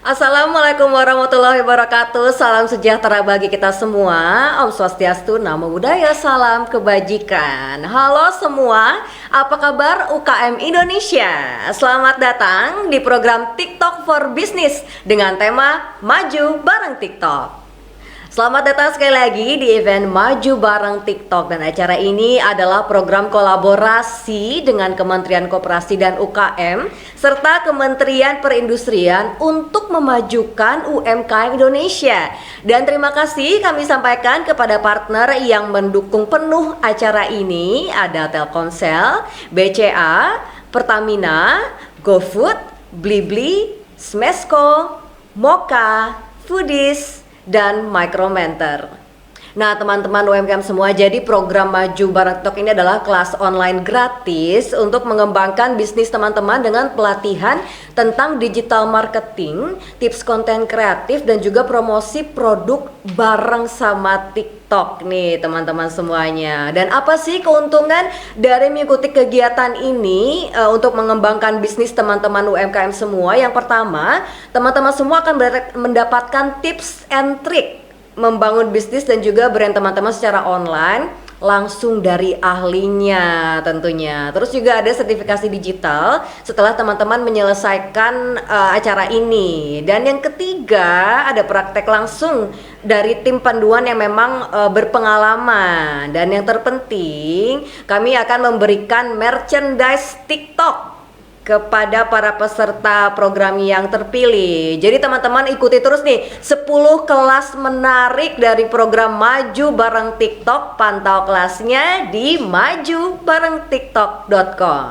Assalamualaikum warahmatullahi wabarakatuh. Salam sejahtera bagi kita semua. Om Swastiastu, Namo Buddhaya, salam kebajikan. Halo semua, apa kabar UKM Indonesia? Selamat datang di program TikTok for Business dengan tema Maju Bareng TikTok. Selamat datang sekali lagi di event Maju Bareng TikTok, dan acara ini adalah program kolaborasi dengan Kementerian Koperasi dan UKM serta Kementerian Perindustrian untuk memajukan UMKM Indonesia. Dan terima kasih kami sampaikan kepada partner yang mendukung penuh acara ini, ada Telkomsel, BCA, Pertamina, GoFood, Blibli, Smesco, Moka, Foodies, dan Micromentor. Nah teman-teman UMKM semua, jadi program Maju Bareng TikTok ini adalah kelas online gratis untuk mengembangkan bisnis teman-teman dengan pelatihan tentang digital marketing, tips konten kreatif, dan juga promosi produk bareng sama TikTok nih teman-teman semuanya. Dan apa sih keuntungan dari mengikuti kegiatan ini untuk mengembangkan bisnis teman-teman UMKM semua? Yang pertama, teman-teman semua akan mendapatkan tips and trick membangun bisnis dan juga brand teman-teman secara online langsung dari ahlinya tentunya. Terus juga ada sertifikasi digital setelah teman-teman menyelesaikan acara ini. Dan yang ketiga, ada praktek langsung dari tim panduan yang memang berpengalaman. Dan yang terpenting, kami akan memberikan merchandise TikTok kepada para peserta program yang terpilih. Jadi teman-teman ikuti terus nih 10 kelas menarik dari program Maju Bareng TikTok. Pantau kelasnya di majubarengtiktok.com.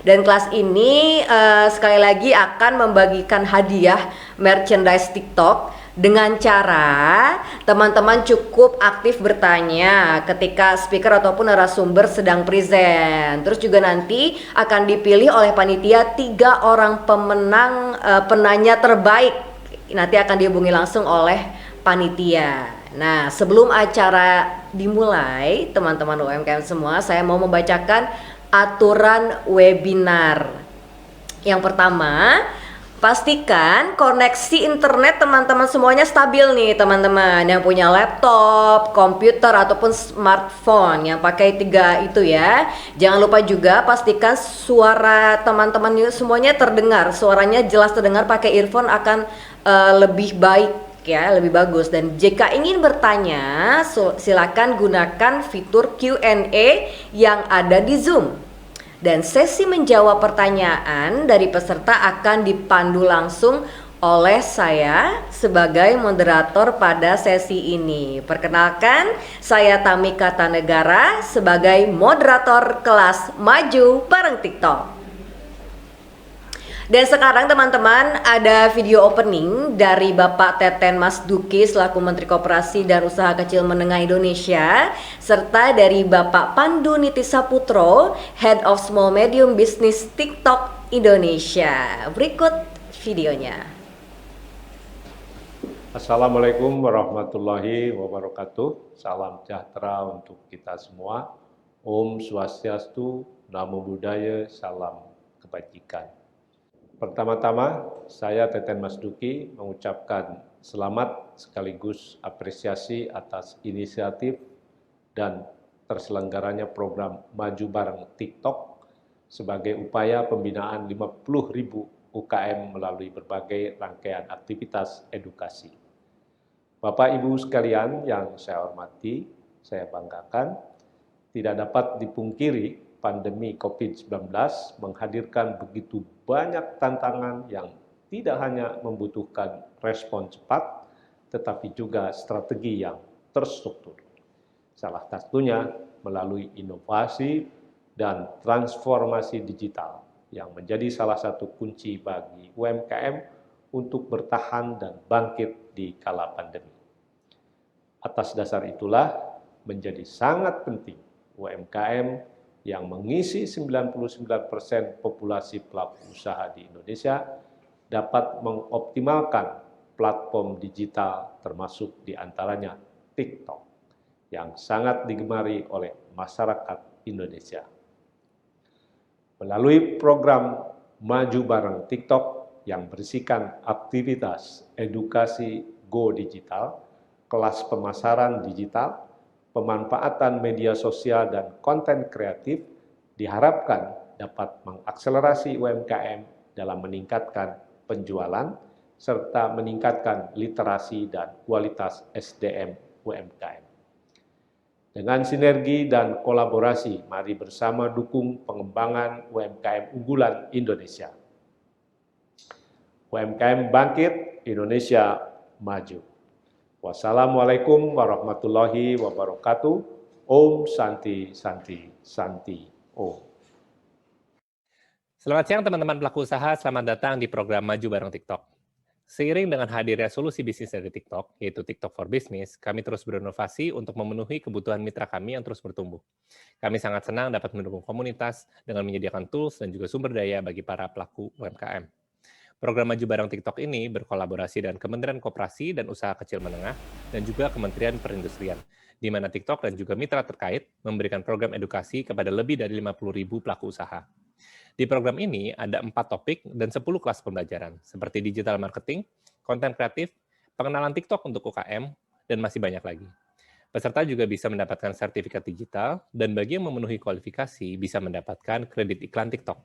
Dan kelas ini sekali lagi akan membagikan hadiah merchandise TikTok dengan cara teman-teman cukup aktif bertanya ketika speaker ataupun narasumber sedang present. Terus juga nanti akan dipilih oleh panitia 3 orang pemenang penanya terbaik. Nanti akan dihubungi langsung oleh panitia. Nah, sebelum acara dimulai, teman-teman UMKM semua, saya mau membacakan aturan webinar. Yang pertama, pastikan koneksi internet teman-teman semuanya stabil nih teman-teman yang punya laptop, komputer ataupun smartphone yang pakai 3 itu ya. Jangan lupa juga pastikan suara teman-teman semuanya terdengar, suaranya jelas terdengar, pakai earphone akan lebih baik ya, lebih bagus. Dan jika ingin bertanya, silakan gunakan fitur Q&A yang ada di Zoom. Dan sesi menjawab pertanyaan dari peserta akan dipandu langsung oleh saya sebagai moderator pada sesi ini. Perkenalkan, saya Tamika Tanegara sebagai moderator kelas Maju Bareng TikTok. Dan sekarang teman-teman ada video opening dari Bapak Teten Mas Duki selaku Menteri Koperasi dan Usaha Kecil Menengah Indonesia, serta dari Bapak Pandu Nitisa Putro, Head of Small Medium Business TikTok Indonesia. Berikut videonya. Assalamualaikum warahmatullahi wabarakatuh. Salam sejahtera untuk kita semua. Om Swastiastu, Namo Buddhaya, salam kebajikan. Pertama-tama, saya Teten Mas Duki mengucapkan selamat sekaligus apresiasi atas inisiatif dan terselenggaranya program Maju Bareng TikTok sebagai upaya pembinaan 50.000 UKM melalui berbagai rangkaian aktivitas edukasi. Bapak Ibu sekalian yang saya hormati, saya banggakan, tidak dapat dipungkiri pandemi COVID-19 menghadirkan begitu banyak tantangan yang tidak hanya membutuhkan respon cepat, tetapi juga strategi yang terstruktur. Salah satunya melalui inovasi dan transformasi digital yang menjadi salah satu kunci bagi UMKM untuk bertahan dan bangkit di kala pandemi. Atas dasar itulah menjadi sangat penting UMKM yang mengisi 99% populasi pelaku usaha di Indonesia dapat mengoptimalkan platform digital termasuk diantaranya TikTok yang sangat digemari oleh masyarakat Indonesia. Melalui program Maju Bareng TikTok, yang berisikan aktivitas edukasi go digital, kelas pemasaran digital, pemanfaatan media sosial dan konten kreatif diharapkan dapat mengakselerasi UMKM dalam meningkatkan penjualan serta meningkatkan literasi dan kualitas SDM UMKM. Dengan sinergi dan kolaborasi, mari bersama dukung pengembangan UMKM unggulan Indonesia. UMKM bangkit, Indonesia maju. Wassalamualaikum warahmatullahi wabarakatuh. Om Santi Santi Santi Om. Selamat siang teman-teman pelaku usaha, selamat datang di program Maju Bareng TikTok. Seiring dengan hadirnya solusi bisnis dari TikTok, yaitu TikTok for Business, kami terus berinovasi untuk memenuhi kebutuhan mitra kami yang terus bertumbuh. Kami sangat senang dapat mendukung komunitas dengan menyediakan tools dan juga sumber daya bagi para pelaku UMKM. Program Maju Bareng TikTok ini berkolaborasi dengan Kementerian Koperasi dan Usaha Kecil Menengah dan juga Kementerian Perindustrian, di mana TikTok dan juga mitra terkait memberikan program edukasi kepada lebih dari 50.000 pelaku usaha. Di program ini ada 4 topik dan 10 kelas pembelajaran, seperti digital marketing, konten kreatif, pengenalan TikTok untuk UKM, dan masih banyak lagi. Peserta juga bisa mendapatkan sertifikat digital, dan bagi yang memenuhi kualifikasi bisa mendapatkan kredit iklan TikTok.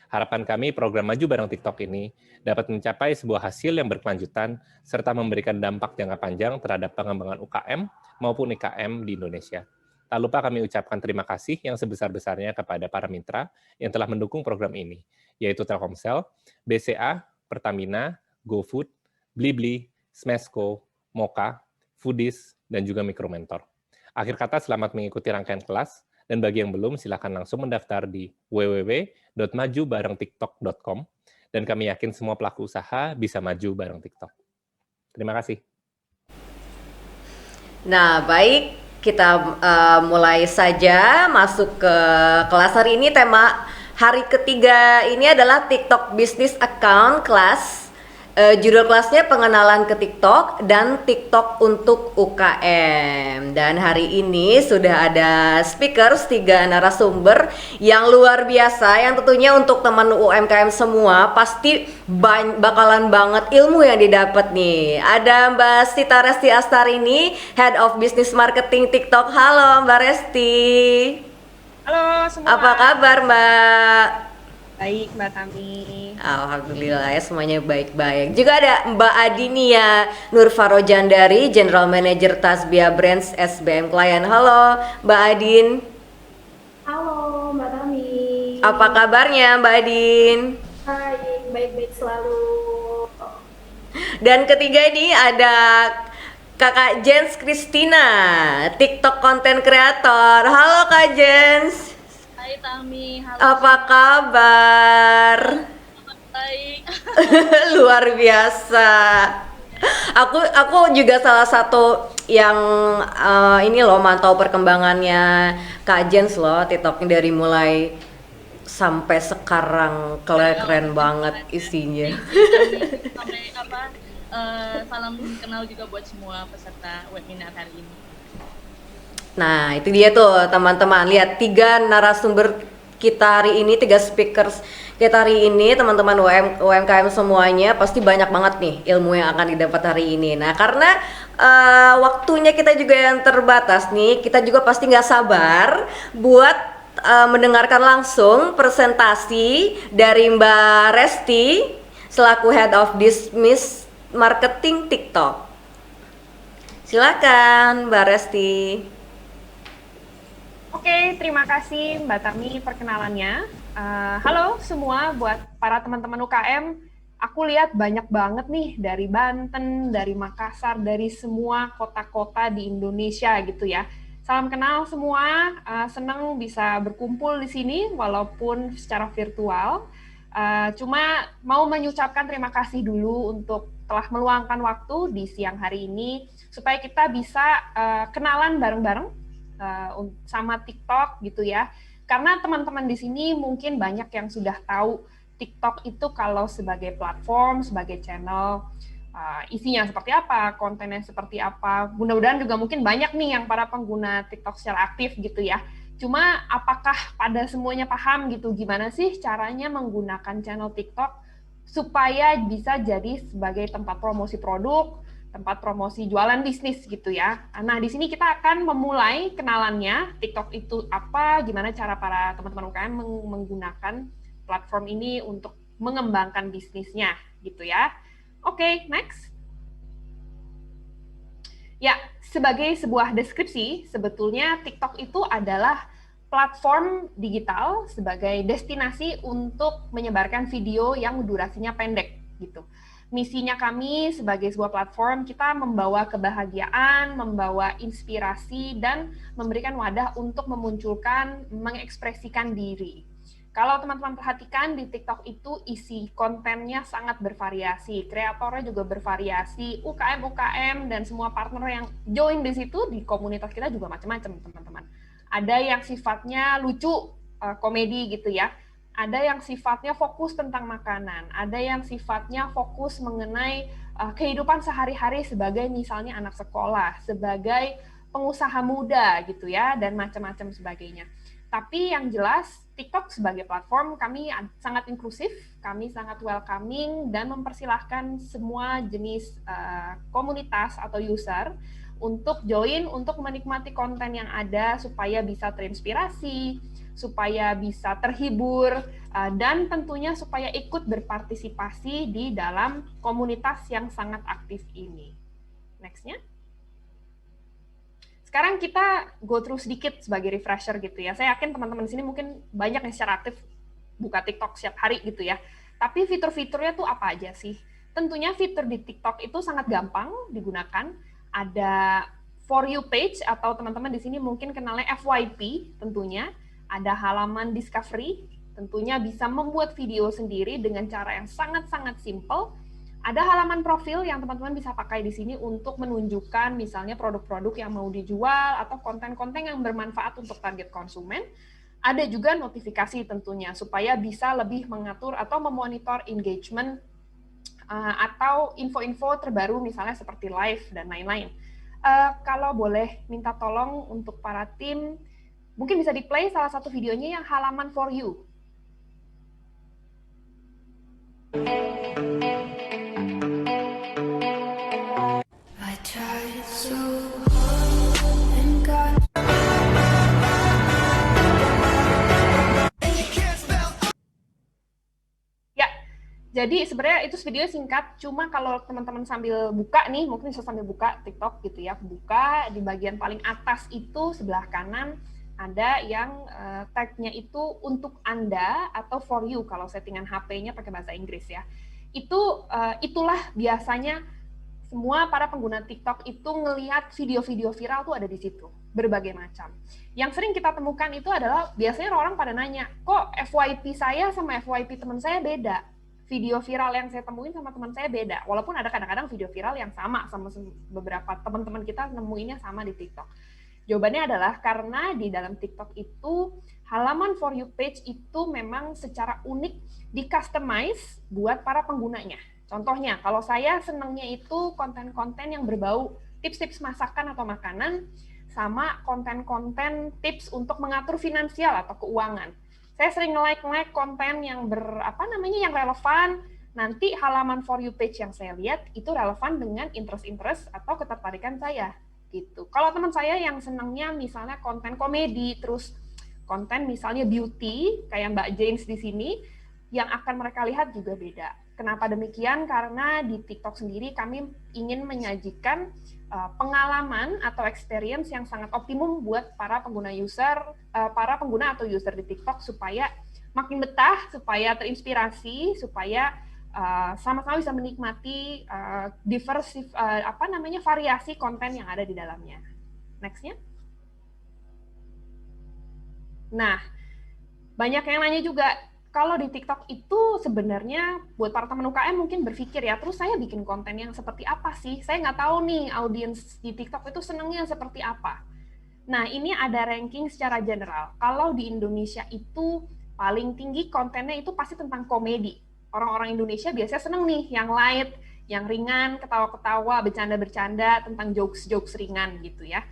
Harapan kami program Maju Bareng TikTok ini dapat mencapai sebuah hasil yang berkelanjutan serta memberikan dampak jangka panjang terhadap pengembangan UKM maupun IKM di Indonesia. Tak lupa kami ucapkan terima kasih yang sebesar-besarnya kepada para mitra yang telah mendukung program ini, yaitu Telkomsel, BCA, Pertamina, GoFood, Blibli, Smesco, Moka, Foodies, dan juga Mikromentor. Akhir kata, selamat mengikuti rangkaian kelas. Dan bagi yang belum, silakan langsung mendaftar di www.majubarengtiktok.com dan kami yakin semua pelaku usaha bisa maju bareng TikTok. Terima kasih. Nah, baik, kita mulai saja masuk ke kelas hari ini. Tema hari ketiga ini adalah TikTok Business Account Class. Judul kelasnya pengenalan ke TikTok dan TikTok untuk UKM. Dan hari ini sudah ada speakers, 3 narasumber yang luar biasa, yang tentunya untuk teman UMKM semua pasti bakalan banget ilmu yang didapat nih. Ada Mbak Sita Resti Astarini, Head of Business Marketing TikTok. Halo Mbak Resti. Halo semua. Apa kabar Mbak? Baik Mbak Tami. Alhamdulillah ya, semuanya baik-baik. Juga ada Mbak Adinia Nurfarojandari, General Manager Tasbia Brands SBM Klien. Halo Mbak Adin. Halo Mbak Tami. Apa kabarnya Mbak Adin? Baik-baik selalu. Dan ketiga ini ada Kakak Jens Christina, TikTok Content Creator. Halo Kak Jens. Hai Tami. Halo. Apa kabar? Baik. Luar biasa. Aku juga salah satu yang ini loh mantau perkembangannya Kak Jens loh, TikToknya dari mulai sampai sekarang keren banget isinya. Sampai salam kenal juga buat semua peserta webinar hari ini. Nah, itu dia tuh teman-teman. Lihat 3 narasumber kita hari ini, 3 speakers kita hari ini, teman-teman UMKM semuanya pasti banyak banget nih ilmu yang akan didapat hari ini. Nah, karena waktunya kita juga yang terbatas nih, kita juga pasti nggak sabar buat mendengarkan langsung presentasi dari Mbak Resti selaku Head of Business Marketing TikTok. Silakan Mbak Resti. Oke, terima kasih Mbak Tami perkenalannya. Halo semua, buat para teman-teman UKM, aku lihat banyak banget nih dari Banten, dari Makassar, dari semua kota-kota di Indonesia gitu ya. Salam kenal semua, senang bisa berkumpul di sini walaupun secara virtual. Cuma mau mengucapkan terima kasih dulu untuk telah meluangkan waktu di siang hari ini supaya kita bisa kenalan bareng-bareng sama TikTok gitu ya. Karena teman-teman di sini mungkin banyak yang sudah tahu TikTok itu kalau sebagai platform, sebagai channel, isinya seperti apa, kontennya seperti apa. Mudah-mudahan juga mungkin banyak nih yang para pengguna TikTok secara aktif gitu ya. Cuma apakah pada semuanya paham gitu gimana sih caranya menggunakan channel TikTok supaya bisa jadi sebagai tempat promosi produk, tempat promosi jualan bisnis gitu ya. Nah, di sini kita akan memulai kenalannya, TikTok itu apa, gimana cara para teman-teman UKM menggunakan platform ini untuk mengembangkan bisnisnya gitu ya. Oke, next. Ya, sebagai sebuah deskripsi, sebetulnya TikTok itu adalah platform digital sebagai destinasi untuk menyebarkan video yang durasinya pendek gitu. Misinya kami sebagai sebuah platform, kita membawa kebahagiaan, membawa inspirasi, dan memberikan wadah untuk memunculkan, mengekspresikan diri. Kalau teman-teman perhatikan di TikTok itu isi kontennya sangat bervariasi, kreatornya juga bervariasi, UKM-UKM dan semua partner yang join di situ, di komunitas kita juga macam-macam teman-teman. Ada yang sifatnya lucu, komedi gitu ya, ada yang sifatnya fokus tentang makanan, ada yang sifatnya fokus mengenai kehidupan sehari-hari sebagai misalnya anak sekolah, sebagai pengusaha muda gitu ya, dan macam-macam sebagainya. Tapi yang jelas, TikTok sebagai platform kami sangat inklusif, kami sangat welcoming, dan mempersilahkan semua jenis komunitas atau user untuk join, untuk menikmati konten yang ada, supaya bisa terinspirasi, supaya bisa terhibur, dan tentunya supaya ikut berpartisipasi di dalam komunitas yang sangat aktif ini. Next-nya. Sekarang kita go through sedikit sebagai refresher gitu ya. Saya yakin teman-teman di sini mungkin banyak yang secara aktif buka TikTok setiap hari gitu ya. Tapi fitur-fiturnya tuh apa aja sih? Tentunya fitur di TikTok itu sangat gampang digunakan. Ada For You page, atau teman-teman di sini mungkin kenalnya FYP tentunya. Ada halaman discovery, tentunya bisa membuat video sendiri dengan cara yang sangat-sangat simple. Ada halaman profil yang teman-teman bisa pakai di sini untuk menunjukkan misalnya produk-produk yang mau dijual atau konten-konten yang bermanfaat untuk target konsumen. Ada juga notifikasi tentunya supaya bisa lebih mengatur atau memonitor engagement atau info-info terbaru misalnya seperti live dan lain-lain. Kalau boleh minta tolong untuk para tim, mungkin bisa di-play salah satu videonya yang halaman For You. Ya, jadi sebenarnya itu video singkat, cuma kalau teman-teman sambil buka nih, mungkin bisa sambil buka TikTok gitu ya, buka di bagian paling atas itu sebelah kanan, ada yang tag-nya itu untuk Anda atau for you kalau settingan HP-nya pakai bahasa Inggris ya. Itulah biasanya semua para pengguna TikTok itu ngelihat video-video viral tuh ada di situ, berbagai macam. Yang sering kita temukan itu adalah biasanya orang pada nanya, kok FYP saya sama FYP teman saya beda? Video viral yang saya temuin sama teman saya beda, walaupun ada kadang-kadang video viral yang sama beberapa teman-teman kita nemuinnya sama di TikTok. Jawabannya adalah karena di dalam TikTok itu halaman For You page itu memang secara unik di-customize buat para penggunanya. Contohnya, kalau saya senangnya itu konten-konten yang berbau tips-tips masakan atau makanan, sama konten-konten tips untuk mengatur finansial atau keuangan. Saya sering like konten yang yang relevan. Nanti halaman For You page yang saya lihat itu relevan dengan interest atau ketertarikan saya. Gitu. Kalau teman saya yang senangnya misalnya konten komedi, terus konten misalnya beauty, kayak Mbak James di sini, yang akan mereka lihat juga beda. Kenapa demikian? Karena di TikTok sendiri kami ingin menyajikan pengalaman atau experience yang sangat optimum buat para pengguna atau user di TikTok supaya makin betah, supaya terinspirasi, supaya sama-sama bisa menikmati variasi konten yang ada di dalamnya. Next-nya. Nah, banyak yang nanya juga, kalau di TikTok itu sebenarnya buat para teman UKM mungkin berpikir ya, terus saya bikin konten yang seperti apa sih? Saya nggak tahu nih audiens di TikTok itu senangnya seperti apa. Nah, ini ada ranking secara general. Kalau di Indonesia itu paling tinggi kontennya itu pasti tentang komedi. Orang-orang Indonesia biasanya seneng nih yang light, yang ringan, ketawa-ketawa, bercanda-bercanda tentang jokes-jokes ringan gitu ya.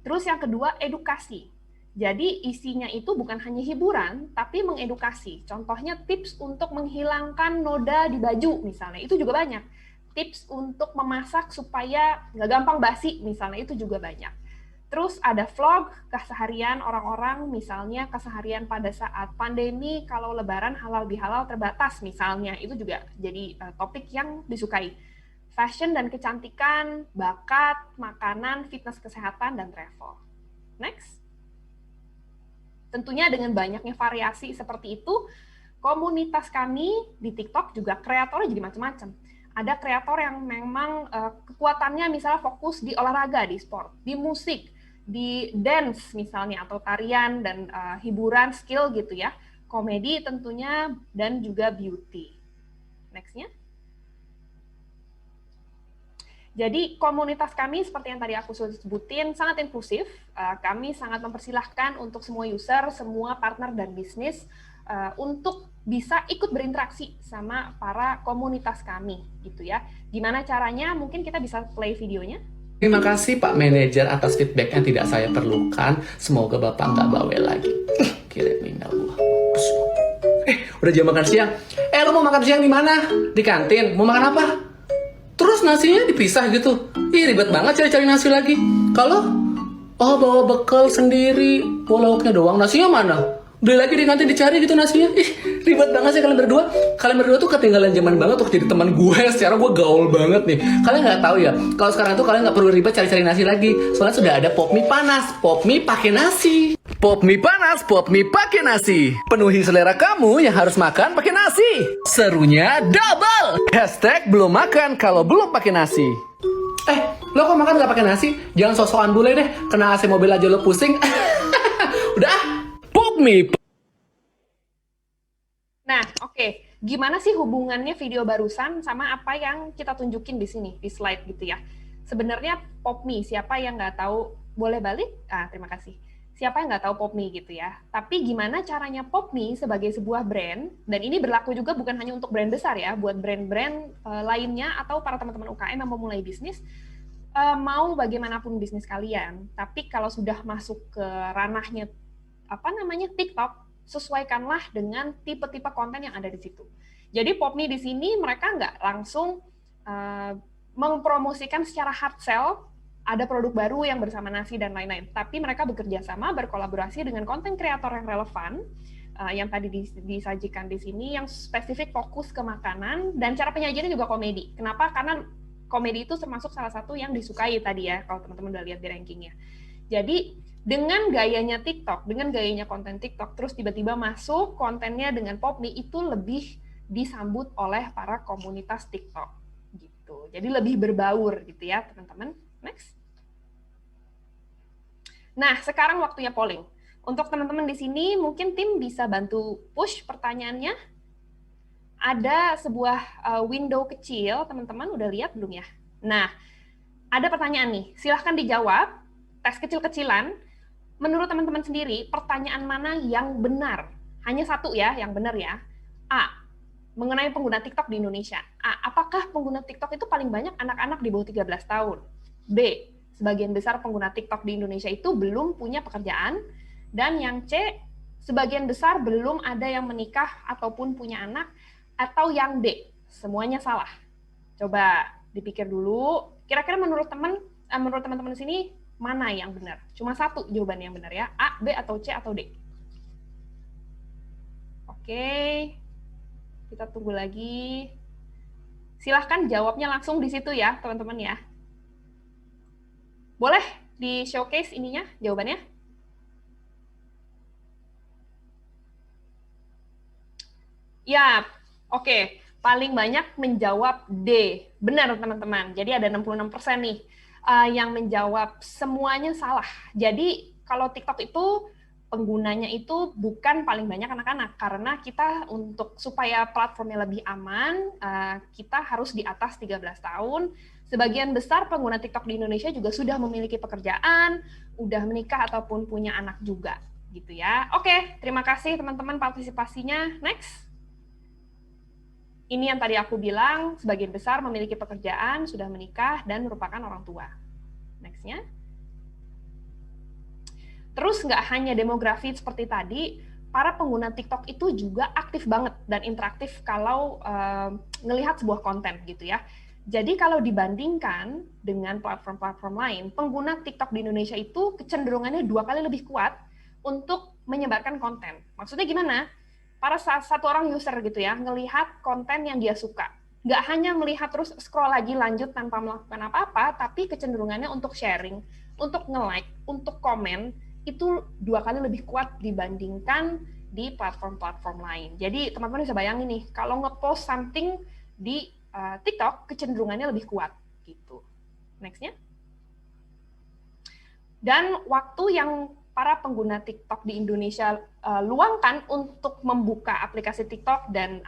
Terus yang kedua, edukasi. Jadi isinya itu bukan hanya hiburan, tapi mengedukasi. Contohnya tips untuk menghilangkan noda di baju misalnya, itu juga banyak. Tips untuk memasak supaya nggak gampang basi misalnya, itu juga banyak. Terus ada vlog keseharian orang-orang, misalnya keseharian pada saat pandemi, kalau lebaran halal bihalal terbatas misalnya, itu juga jadi topik yang disukai. Fashion dan kecantikan, bakat, makanan, fitness kesehatan, dan travel. Next. Tentunya dengan banyaknya variasi seperti itu, komunitas kami di TikTok juga kreatornya jadi macam-macam. Ada kreator yang memang kekuatannya misalnya fokus di olahraga, di sport, di musik, di dance misalnya, atau tarian dan hiburan, skill gitu ya, komedi tentunya, dan juga beauty. Next-nya. Jadi komunitas kami seperti yang tadi aku sudah sebutin sangat inklusif. Kami sangat mempersilahkan untuk semua user, semua partner dan bisnis untuk bisa ikut berinteraksi sama para komunitas kami gitu ya. Gimana caranya? Mungkin kita bisa play videonya. Terima kasih Pak Manajer atas feedback yang tidak saya perlukan. Semoga Bapak nggak bawel lagi. Kirim email gua. Udah jam makan siang. Lo mau makan siang di mana? Di kantin. Mau makan apa? Terus nasinya dipisah gitu. Ribet banget cari-cari nasi lagi. Kalau bawa bekal sendiri, bawa lauknya doang. Nasinya mana? Beli lagi di kantin dicari gitu nasinya. Ribet banget sih kalian berdua. Kalian berdua tuh ketinggalan zaman banget untuk jadi teman gue. Secara gue gaul banget nih. Kalian nggak tahu ya, kalau sekarang tuh kalian nggak perlu ribet cari-cari nasi lagi. Soalnya sudah ada pop mie panas, pop mie pakai nasi. Pop mie panas, pop mie pakai nasi. Penuhi selera kamu yang harus makan pakai nasi. Serunya double. Hashtag belum makan kalau belum pakai nasi. Lo kok makan nggak pakai nasi? Jangan sosokan bule deh. Kena AC mobil aja lo pusing. Udah, pop mie. Nah, oke. Gimana sih hubungannya video barusan sama apa yang kita tunjukin di sini, di slide gitu ya? Sebenarnya PopMe, siapa yang nggak tahu, boleh balik? Terima kasih. Siapa yang nggak tahu PopMe gitu ya? Tapi gimana caranya PopMe sebagai sebuah brand, dan ini berlaku juga bukan hanya untuk brand besar ya, buat brand-brand lainnya atau para teman-teman UKM yang mau mulai bisnis, mau bagaimanapun bisnis kalian, tapi kalau sudah masuk ke ranahnya TikTok, sesuaikanlah dengan tipe-tipe konten yang ada di situ. Jadi PopMe di sini mereka nggak langsung mempromosikan secara hard sell, ada produk baru yang bersama nasi dan lain-lain. Tapi mereka bekerja sama, berkolaborasi dengan konten kreator yang relevan, yang tadi disajikan di sini, yang spesifik fokus ke makanan, dan cara penyajiannya juga komedi. Kenapa? Karena komedi itu termasuk salah satu yang disukai tadi ya, kalau teman-teman udah lihat di rankingnya. Jadi, dengan gayanya TikTok, dengan gayanya konten TikTok, terus tiba-tiba masuk kontennya dengan PopMe, itu lebih disambut oleh para komunitas TikTok. Gitu. Jadi lebih berbaur gitu ya, teman-teman. Next. Nah, sekarang waktunya polling. Untuk teman-teman di sini, mungkin tim bisa bantu push pertanyaannya. Ada sebuah window kecil, teman-teman udah lihat belum ya? Nah, ada pertanyaan nih, silahkan dijawab, tes kecil-kecilan. Menurut teman-teman sendiri, pertanyaan mana yang benar? Hanya satu ya, yang benar ya. A, mengenai pengguna TikTok di Indonesia. A, apakah pengguna TikTok itu paling banyak anak-anak di bawah 13 tahun? B, sebagian besar pengguna TikTok di Indonesia itu belum punya pekerjaan. Dan yang C, sebagian besar belum ada yang menikah ataupun punya anak. Atau yang D, semuanya salah. Coba dipikir dulu, kira-kira menurut teman-teman di sini, mana yang benar? Cuma satu jawaban yang benar ya, A, B, atau C, atau D. Oke, kita tunggu lagi. Silahkan jawabnya langsung di situ ya, teman-teman ya. Boleh di showcase ininya, jawabannya? Ya, oke. Paling banyak menjawab D. Benar, teman-teman. Jadi ada 66% nih yang menjawab semuanya salah. Jadi kalau TikTok itu penggunanya itu bukan paling banyak anak-anak, karena kita supaya platformnya lebih aman, kita harus di atas 13 tahun. Sebagian besar pengguna TikTok di Indonesia juga sudah memiliki pekerjaan, udah menikah ataupun punya anak juga, gitu ya. Oke, terima kasih teman-teman partisipasinya. Next. Ini yang tadi aku bilang, sebagian besar memiliki pekerjaan, sudah menikah, dan merupakan orang tua. Next-nya. Terus nggak hanya demografi seperti tadi, para pengguna TikTok itu juga aktif banget dan interaktif kalau ngelihat sebuah konten gitu ya. Jadi kalau dibandingkan dengan platform-platform lain, pengguna TikTok di Indonesia itu kecenderungannya 2 kali lebih kuat untuk menyebarkan konten. Maksudnya gimana? Para satu orang user gitu ya, ngelihat konten yang dia suka. Nggak hanya melihat terus scroll lagi lanjut tanpa melakukan apa-apa, tapi kecenderungannya untuk sharing, untuk nge-like, untuk komen, itu 2 kali lebih kuat dibandingkan di platform-platform lain. Jadi teman-teman bisa bayangin nih, kalau nge-post something di TikTok, kecenderungannya lebih kuat gitu. Next-nya. Dan waktu yang para pengguna TikTok di Indonesia luangkan untuk membuka aplikasi TikTok dan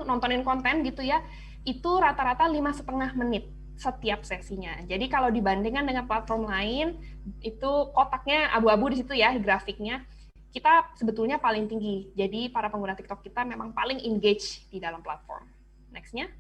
nontonin konten gitu ya, itu rata-rata 5,5 menit setiap sesinya. Jadi kalau dibandingkan dengan platform lain, itu kotaknya abu-abu di situ ya, grafiknya, kita sebetulnya paling tinggi. Jadi para pengguna TikTok kita memang paling engage di dalam platform. Next-nya.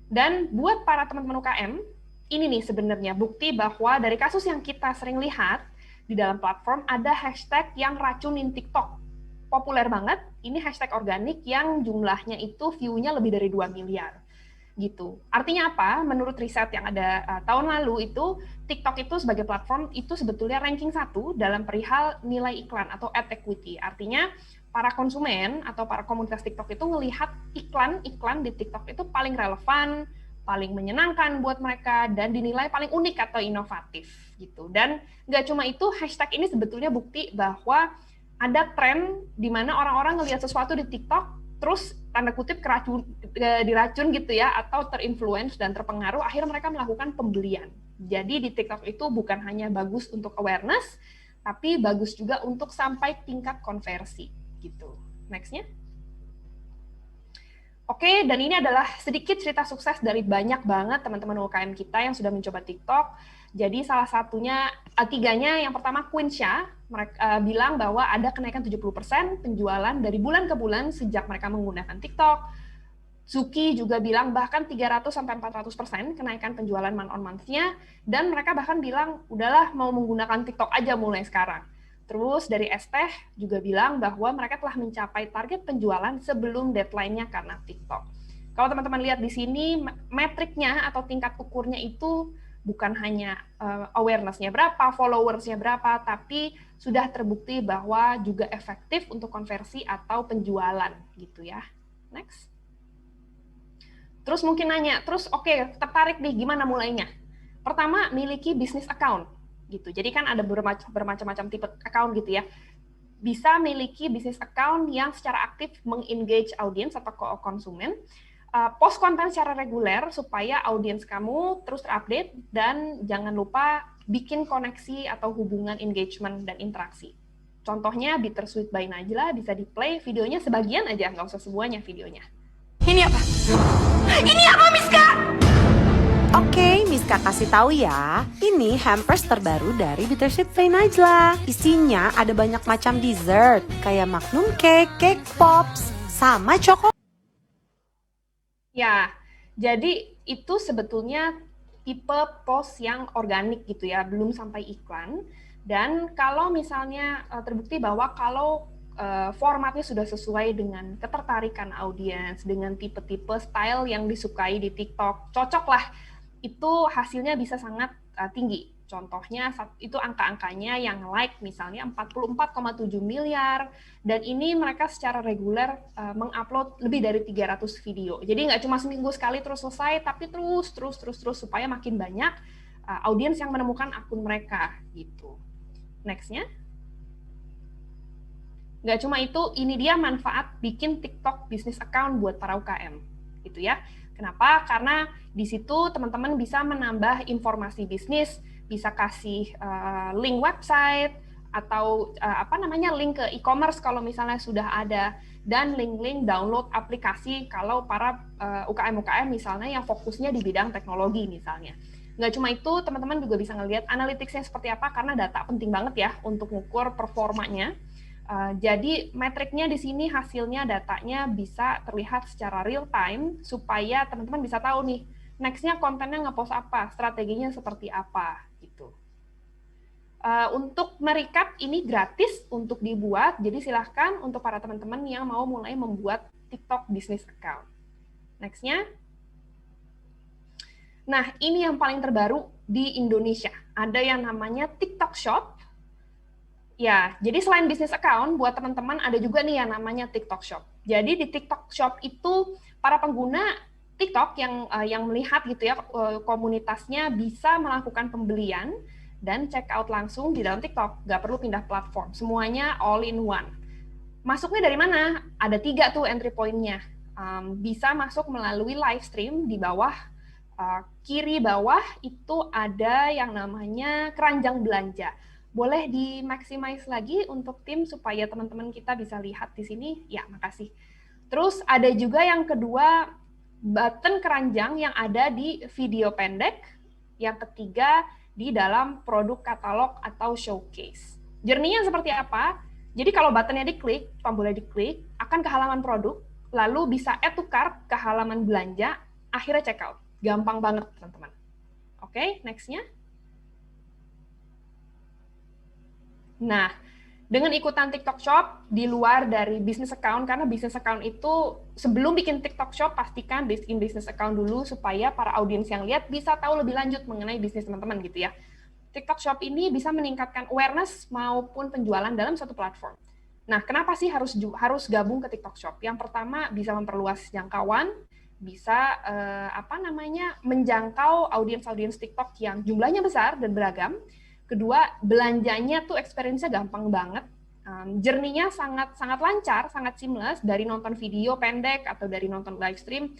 Dan buat para teman-teman UKM, ini nih sebenarnya bukti bahwa dari kasus yang kita sering lihat di dalam platform ada hashtag yang racunin TikTok. Populer banget, ini hashtag organik yang jumlahnya itu view-nya lebih dari 2 miliar. Gitu. Artinya apa? Menurut riset yang ada tahun lalu itu, TikTok itu sebagai platform itu sebetulnya ranking 1 dalam perihal nilai iklan atau ad equity. Artinya para konsumen atau para komunitas TikTok itu ngelihat iklan di TikTok itu paling relevan, paling menyenangkan buat mereka, dan dinilai paling unik atau inovatif gitu. Dan nggak cuma itu, hashtag ini sebetulnya bukti bahwa ada tren di mana orang-orang ngelihat sesuatu di TikTok, terus tanda kutip diracun gitu ya, atau terinfluence dan terpengaruh, akhirnya mereka melakukan pembelian. Jadi di TikTok itu bukan hanya bagus untuk awareness, tapi bagus juga untuk sampai tingkat konversi gitu. Next-nya. Oke, dan ini adalah sedikit cerita sukses dari banyak banget teman-teman UKM kita yang sudah mencoba TikTok. Jadi salah satunya, 3-nya, yang pertama Queensha, mereka bilang bahwa ada kenaikan 70% penjualan dari bulan ke bulan sejak mereka menggunakan TikTok. Zuki juga bilang bahkan 300-400% kenaikan penjualan month-on-month-nya, dan mereka bahkan bilang, udahlah mau menggunakan TikTok aja mulai sekarang. Terus dari Esteh juga bilang bahwa mereka telah mencapai target penjualan sebelum deadline-nya karena TikTok. Kalau teman-teman lihat di sini, metriknya atau tingkat ukurnya itu bukan hanya awareness-nya berapa, followers-nya berapa, tapi sudah terbukti bahwa juga efektif untuk konversi atau penjualan gitu ya. Next. Terus mungkin nanya, terus oke, tertarik nih gimana mulainya? Pertama, miliki bisnis account. Gitu. Jadi kan ada bermacam-macam tipe account gitu ya. Bisa miliki bisnis account yang secara aktif mengengage audiens atau konsumen, post konten secara reguler supaya audiens kamu terus terupdate, dan jangan lupa bikin koneksi atau hubungan engagement dan interaksi. Contohnya Bittersweet by Najla, bisa di play videonya sebagian aja, nggak usah semuanya videonya. Ini apa? Ini apa, Miska? Oke, Miska kasih tahu ya. Ini hampers terbaru dari Bittersweet by Najla. Isinya ada banyak macam dessert, kayak magnum cake, cake pops, sama coklat. Ya, jadi itu sebetulnya tipe post yang organik gitu ya, belum sampai iklan. Dan kalau misalnya terbukti bahwa kalau formatnya sudah sesuai dengan ketertarikan audiens, dengan tipe-tipe style yang disukai di TikTok, cocok lah, itu hasilnya bisa sangat tinggi. Contohnya itu angka-angkanya yang like misalnya 44,7 miliar, dan ini mereka secara reguler mengupload lebih dari 300 video. Jadi nggak cuma seminggu sekali terus selesai, tapi terus supaya makin banyak audiens yang menemukan akun mereka gitu. Next-nya. Nggak cuma itu, ini dia manfaat bikin TikTok business account buat para UKM gitu ya. Kenapa? Karena di situ teman-teman bisa menambah informasi bisnis, bisa kasih link website atau link ke e-commerce kalau misalnya sudah ada, dan link-link download aplikasi kalau para UKM-UKM misalnya yang fokusnya di bidang teknologi misalnya. Nggak cuma itu, teman-teman juga bisa ngelihat analytics-nya seperti apa, karena data penting banget ya untuk ngukur performanya. Jadi metriknya di sini, hasilnya, datanya bisa terlihat secara real time supaya teman-teman bisa tahu nih next-nya kontennya nge-post apa, strateginya seperti apa gitu. Untuk merecap, ini gratis untuk dibuat, jadi silahkan untuk para teman-teman yang mau mulai membuat TikTok business account. Next-nya. Nah, ini yang paling terbaru di Indonesia. Ada yang namanya TikTok Shop. Ya, jadi selain business account, buat teman-teman ada juga nih yang namanya TikTok Shop. Jadi di TikTok Shop itu para pengguna TikTok yang melihat gitu ya komunitasnya bisa melakukan pembelian dan check out langsung di dalam TikTok, nggak perlu pindah platform, semuanya all in one. Masuknya dari mana? Ada 3 tuh entry point-nya. Bisa masuk melalui live stream di bawah, kiri bawah itu ada yang namanya keranjang belanja. Boleh di-maximize lagi untuk tim supaya teman-teman kita bisa lihat di sini? Ya, makasih. Terus ada juga yang kedua, button keranjang yang ada di video pendek. Yang ketiga, di dalam produk katalog atau showcase. Journey-nya seperti apa? Jadi kalau buttonnya diklik, tombolnya diklik, akan ke halaman produk, lalu bisa add to cart ke halaman belanja, akhirnya checkout. Gampang banget, teman-teman. Oke, next-nya. Nah, dengan ikutan TikTok Shop di luar dari business account, karena business account itu sebelum bikin TikTok Shop, pastikan bikin business account dulu supaya para audiens yang lihat bisa tahu lebih lanjut mengenai bisnis teman-teman gitu ya. TikTok Shop ini bisa meningkatkan awareness maupun penjualan dalam satu platform. Nah, kenapa sih harus gabung ke TikTok Shop? Yang pertama, bisa memperluas jangkauan, bisa menjangkau audiens-audiens TikTok yang jumlahnya besar dan beragam. Kedua, belanjanya tuh experience-nya gampang banget. Journey-nya sangat lancar, sangat seamless, dari nonton video pendek atau dari nonton live stream,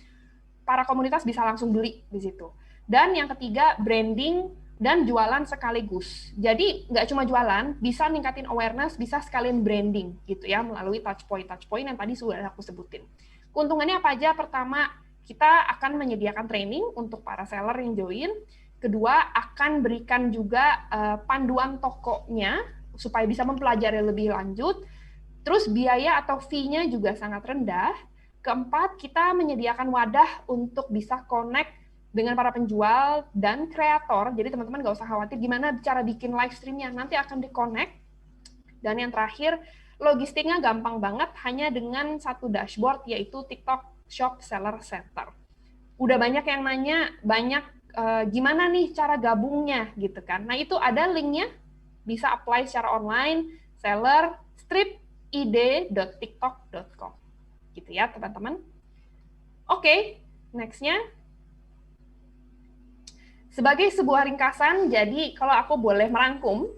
para komunitas bisa langsung beli di situ. Dan yang ketiga, branding dan jualan sekaligus. Jadi nggak cuma jualan, bisa ningkatin awareness, bisa sekalian branding gitu ya, melalui touch point yang tadi sudah aku sebutin. Keuntungannya apa aja? Pertama, kita akan menyediakan training untuk para seller yang join. Kedua, akan berikan juga panduan tokonya supaya bisa mempelajari lebih lanjut. Terus biaya atau fee-nya juga sangat rendah. Keempat, kita menyediakan wadah untuk bisa connect dengan para penjual dan kreator. Jadi teman-teman nggak usah khawatir gimana cara bikin live stream-nya, nanti akan di-connect. Dan yang terakhir, logistiknya gampang banget, hanya dengan satu dashboard, yaitu TikTok Shop Seller Center. Udah banyak yang nanya, gimana nih cara gabungnya gitu kan. Nah, itu ada linknya, bisa apply secara online, seller stripid.tiktok.com gitu ya teman-teman. Oke, next-nya. Sebagai sebuah ringkasan, jadi kalau aku boleh merangkum,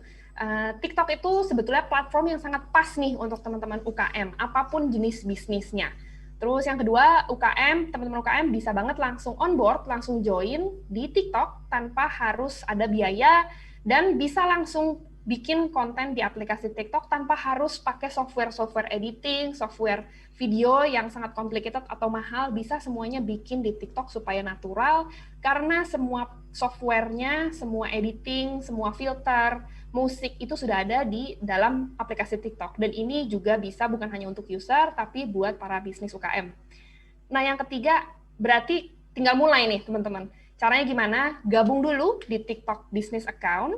TikTok itu sebetulnya platform yang sangat pas nih untuk teman-teman UKM, apapun jenis bisnisnya. Terus yang kedua, teman-teman UKM bisa banget langsung on board, langsung join di TikTok tanpa harus ada biaya, dan bisa langsung bikin konten di aplikasi TikTok tanpa harus pakai software editing, software video yang sangat complicated atau mahal, bisa semuanya bikin di TikTok supaya natural, karena semua softwarenya, semua editing, semua filter, musik itu sudah ada di dalam aplikasi TikTok. Dan ini juga bisa bukan hanya untuk user, tapi buat para bisnis UKM. Nah, yang ketiga, berarti tinggal mulai nih teman-teman. Caranya gimana? Gabung dulu di TikTok Business Account,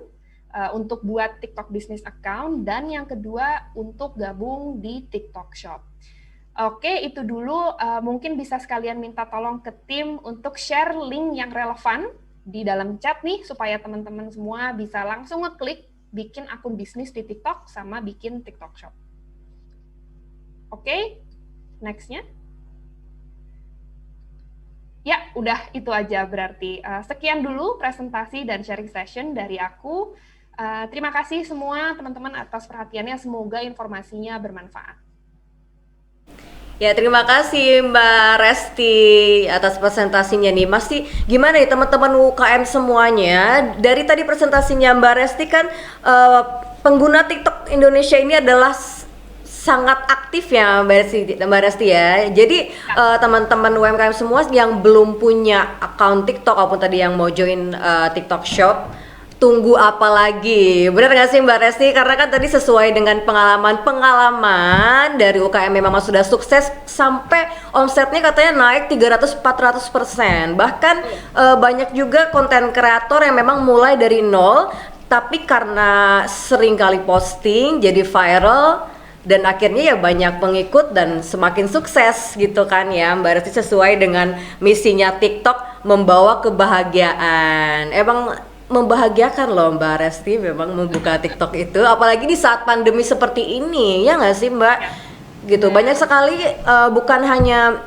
untuk buat TikTok Business Account, dan yang kedua untuk gabung di TikTok Shop. Oke, itu dulu. Mungkin bisa sekalian minta tolong ke tim untuk share link yang relevan di dalam chat nih, supaya teman-teman semua bisa langsung ngeklik bikin akun bisnis di TikTok sama bikin TikTok Shop. Oke, next-nya. Ya, udah itu aja berarti. Sekian dulu presentasi dan sharing session dari aku. Terima kasih semua teman-teman atas perhatiannya, semoga informasinya bermanfaat. Ya, terima kasih Mbak Resti atas presentasinya nih. Masih gimana nih teman-teman UKM semuanya? Dari tadi presentasinya Mbak Resti kan pengguna TikTok Indonesia ini adalah sangat aktif ya Mbak Resti ya. Jadi teman-teman UMKM semua yang belum punya akun TikTok ataupun tadi yang mau join TikTok Shop, tunggu apa lagi? Benar nggak sih Mbak Resti? Karena kan tadi sesuai dengan pengalaman dari UKM memang sudah sukses sampai omsetnya katanya naik 300-400%. Bahkan banyak juga konten kreator yang memang mulai dari nol tapi karena sering kali posting jadi viral dan akhirnya ya banyak pengikut dan semakin sukses gitu kan ya Mbak Resti, sesuai dengan misinya TikTok membawa kebahagiaan. Emang membahagiakan loh Mbak Resti memang membuka TikTok itu, apalagi di saat pandemi seperti ini, ya nggak sih Mbak? Gitu, banyak sekali bukan hanya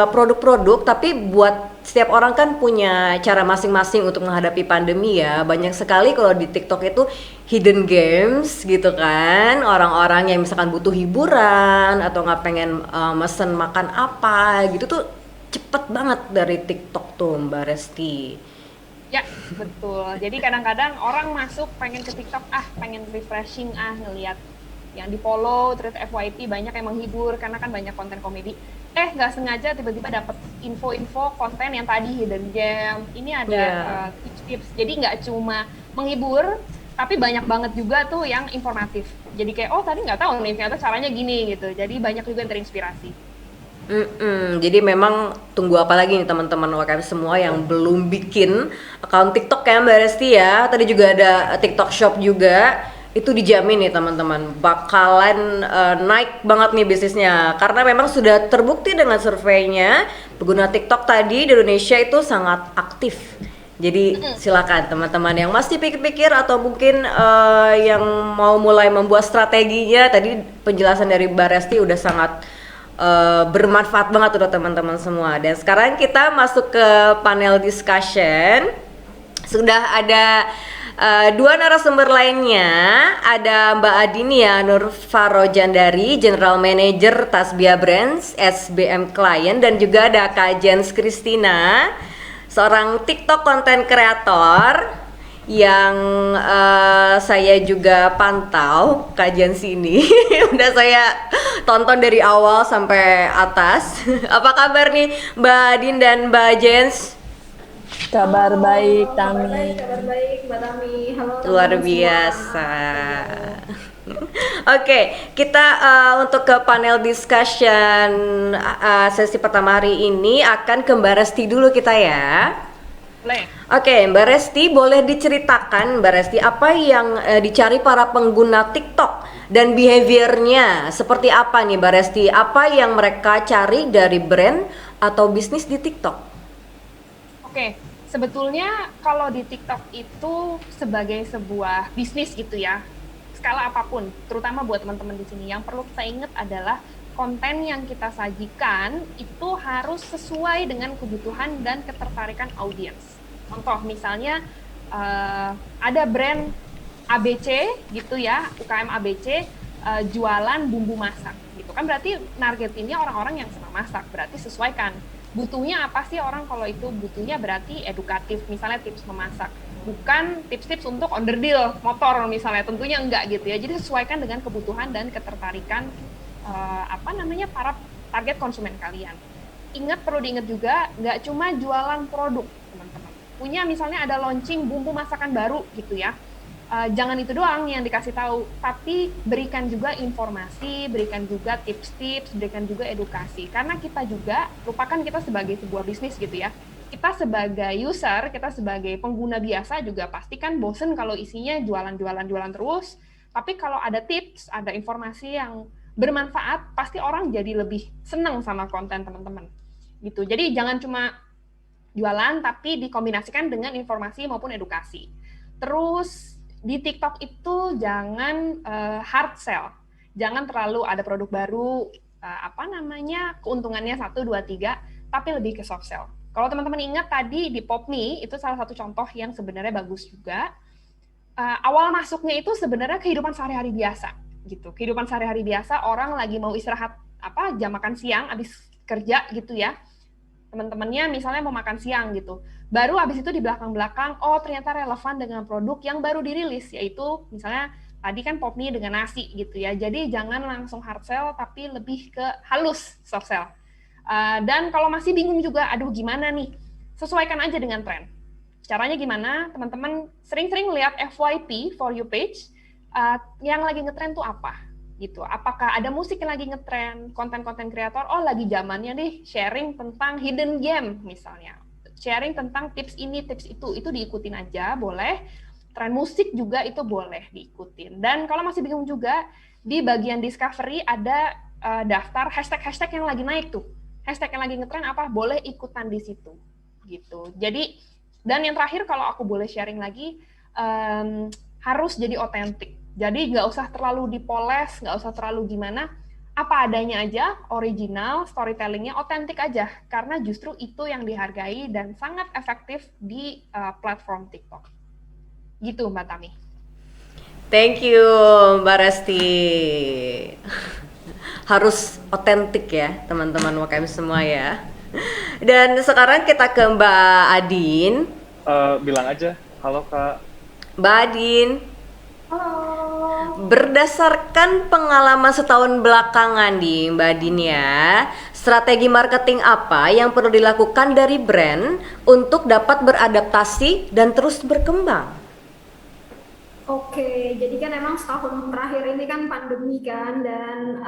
produk-produk, tapi buat setiap orang kan punya cara masing-masing untuk menghadapi pandemi ya. Banyak sekali kalau di TikTok itu hidden games gitu kan, orang-orang yang misalkan butuh hiburan atau nggak pengen mesen makan apa gitu tuh cepet banget dari TikTok tuh Mbak Resti. Ya, betul. Jadi kadang-kadang orang masuk pengen ke TikTok, pengen refreshing, ngelihat yang di follow, thread FYP banyak yang menghibur karena kan banyak konten komedi. Nggak sengaja tiba-tiba dapat info-info konten yang tadi hidden gem. Ini ada tips-tips. Jadi nggak cuma menghibur, tapi banyak banget juga tuh yang informatif. Jadi kayak, tadi nggak tahu nih, ternyata caranya gini gitu. Jadi banyak juga yang terinspirasi. Jadi memang tunggu apa lagi nih teman-teman UKM semua yang belum bikin akun TikTok ya Mbak Resti ya. Tadi juga ada TikTok Shop juga. Itu dijamin nih teman-teman bakalan naik banget nih bisnisnya, karena memang sudah terbukti dengan surveinya pengguna TikTok tadi di Indonesia itu sangat aktif. Jadi silakan teman-teman yang masih pikir-pikir atau mungkin yang mau mulai membuat strateginya, tadi penjelasan dari Mbak Resti udah sangat bermanfaat banget udah teman-teman semua. Dan sekarang kita masuk ke panel discussion. Sudah ada dua narasumber lainnya, ada Mbak Adinia Nur Farojandari, General Manager Tasbia Brands SBM Client, dan juga ada Kak Jens Christina, seorang TikTok content creator yang saya juga pantau Kak Jens ini. Udah saya tonton dari awal sampai atas. Apa kabar nih Mbak Adin dan Mbak Jens? Kabar baik, Tami. Kabar baik, Mbak Tami. Halo. Luar biasa. Oke, kita untuk ke panel discussion sesi pertama hari ini akan ke Mbak Resti dulu kita ya. Boleh. Oke, Mbak Resti, boleh diceritakan Mbak Resti apa yang dicari para pengguna TikTok dan behaviornya seperti apa nih Mbak Resti? Apa yang mereka cari dari brand atau bisnis di TikTok? Oke, sebetulnya kalau di TikTok itu sebagai sebuah bisnis gitu ya, skala apapun, terutama buat teman-teman di sini, yang perlu kita ingat adalah konten yang kita sajikan itu harus sesuai dengan kebutuhan dan ketertarikan audiens. Contoh misalnya ada brand ABC gitu ya, UKM ABC jualan bumbu masak gitu kan, berarti nargetinnya orang-orang yang senang masak, berarti sesuaikan. Butuhnya apa sih orang kalau itu? Butuhnya berarti edukatif, misalnya tips memasak, bukan tips-tips untuk onderdil motor misalnya, tentunya enggak gitu ya. Jadi sesuaikan dengan kebutuhan dan ketertarikan para target konsumen kalian. Perlu diingat juga, nggak cuma jualan produk teman-teman. Punya misalnya ada launching bumbu masakan baru gitu ya. Jangan itu doang yang dikasih tahu, tapi berikan juga informasi, berikan juga tips-tips, berikan juga edukasi. Karena kita juga, lupakan kita sebagai sebuah bisnis gitu ya, kita sebagai user, kita sebagai pengguna biasa juga pasti kan bosen kalau isinya jualan terus, tapi kalau ada tips, ada informasi yang bermanfaat, pasti orang jadi lebih senang sama konten teman-teman. Gitu. Jadi jangan cuma jualan, tapi dikombinasikan dengan informasi maupun edukasi. Terus, di TikTok itu jangan hard sell, jangan terlalu ada produk baru, keuntungannya 1, 2, 3, tapi lebih ke soft sell. Kalau teman-teman ingat tadi di PopMe, itu salah satu contoh yang sebenarnya bagus juga. Awal masuknya itu sebenarnya kehidupan sehari-hari biasa, gitu. Kehidupan sehari-hari biasa, orang lagi mau istirahat, jam makan siang, habis kerja gitu ya. Teman-temannya misalnya mau makan siang gitu. Baru habis itu di belakang-belakang, ternyata relevan dengan produk yang baru dirilis, yaitu misalnya tadi kan PopMe dengan nasi gitu ya. Jadi jangan langsung hard sell, tapi lebih ke halus soft sell. Dan kalau masih bingung juga, aduh gimana nih? Sesuaikan aja dengan tren. Caranya gimana? Teman-teman sering-sering lihat FYP, For You page, yang lagi ngetren tuh apa? Gitu. Apakah ada musik yang lagi ngetren, konten-konten kreator, lagi zamannya nih sharing tentang hidden gem misalnya, sharing tentang tips ini, tips itu diikutin aja boleh, tren musik juga itu boleh diikutin. Dan kalau masih bingung juga, di bagian discovery ada daftar hashtag-hashtag yang lagi naik tuh. Hashtag yang lagi ngetren apa, boleh ikutan di situ. Gitu. Jadi, dan yang terakhir kalau aku boleh sharing lagi, harus jadi otentik. Jadi nggak usah terlalu dipoles, nggak usah terlalu gimana, apa adanya aja, original, storytellingnya otentik aja. Karena justru itu yang dihargai dan sangat efektif di platform TikTok. Gitu Mbak Tami. Thank you Mbak Resti. Harus otentik ya teman-teman UKM semua ya. Dan sekarang kita ke Mbak Adin. Bilang aja, halo Kak. Mbak Adin. Berdasarkan pengalaman setahun belakangan nih Mbak Adin ya, strategi marketing apa yang perlu dilakukan dari brand untuk dapat beradaptasi dan terus berkembang? Oke, jadi kan emang setahun terakhir ini kan pandemi kan, dan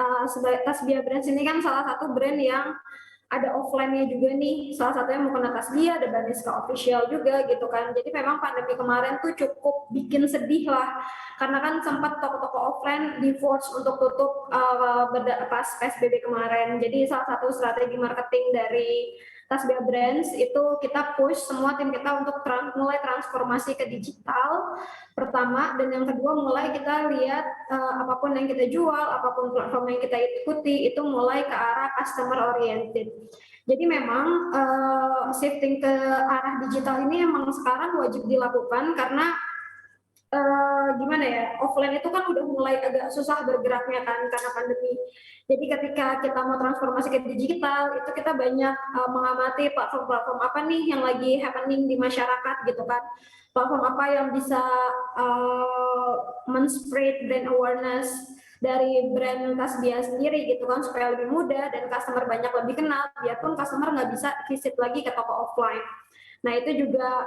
Tasbia Brands ini kan salah satu brand yang ada offline-nya juga nih. Salah satunya menggunakan Tasbia, ada Baniska Official juga gitu kan. Jadi memang pandemi kemarin tuh cukup bikin sedih lah, karena kan sempat toko-toko offline di-force untuk tutup pas PSBB kemarin. Jadi salah satu strategi marketing dari Tasbia Brands itu kita push semua tim kita untuk mulai transformasi ke digital pertama, dan yang kedua mulai kita lihat apapun yang kita jual, apapun platform yang kita ikuti itu mulai ke arah customer oriented. Jadi memang shifting ke arah digital ini emang sekarang wajib dilakukan karena gimana ya, offline itu kan udah mulai agak susah bergeraknya kan karena pandemi. Jadi ketika kita mau transformasi ke digital, itu kita banyak mengamati platform-platform apa nih yang lagi happening di masyarakat gitu kan. Platform apa yang bisa men-spread brand awareness dari brand Tasbia sendiri gitu kan, supaya lebih mudah dan customer banyak lebih kenal, biarpun customer nggak bisa visit lagi ke toko offline. Nah itu juga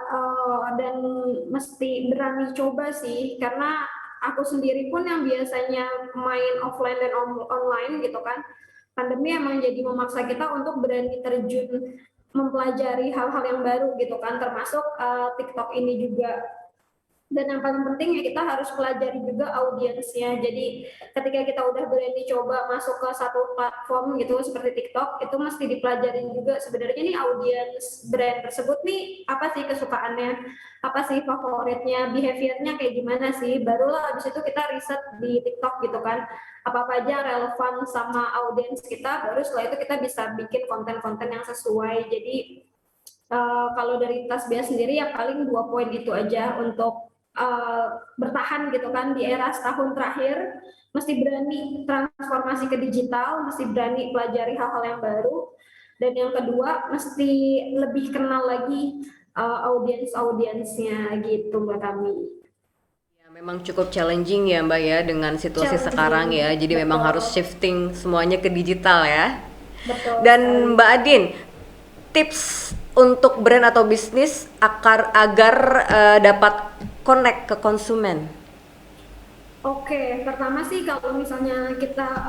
dan mesti berani coba sih, karena aku sendiri pun yang biasanya main offline dan online gitu kan, pandemi emang jadi memaksa kita untuk berani terjun mempelajari hal-hal yang baru gitu kan, termasuk TikTok ini juga. Dan yang paling penting ya kita harus pelajari juga audiensnya. Jadi ketika kita udah berani coba masuk ke satu platform gitu seperti TikTok, itu mesti dipelajari juga sebenarnya nih audiens brand tersebut nih apa sih kesukaannya, apa sih favoritnya, behaviornya kayak gimana sih. Barulah abis itu kita riset di TikTok gitu kan, apa-apa aja relevan sama audiens kita, baru setelah itu kita bisa bikin konten-konten yang sesuai. Jadi kalau dari Tasbia sendiri ya paling 2 poin itu aja untuk bertahan gitu kan di era setahun terakhir. Mesti berani transformasi ke digital, mesti berani pelajari hal-hal yang baru, dan yang kedua mesti lebih kenal lagi audiensnya gitu Mbak Tami. Ya, memang cukup challenging ya Mbak ya dengan situasi sekarang ya, jadi betul. memang harus shifting semuanya ke digital ya. Betul. Dan Mbak Adin, tips untuk brand atau bisnis agar dapat connect ke konsumen. Oke, pertama sih kalau misalnya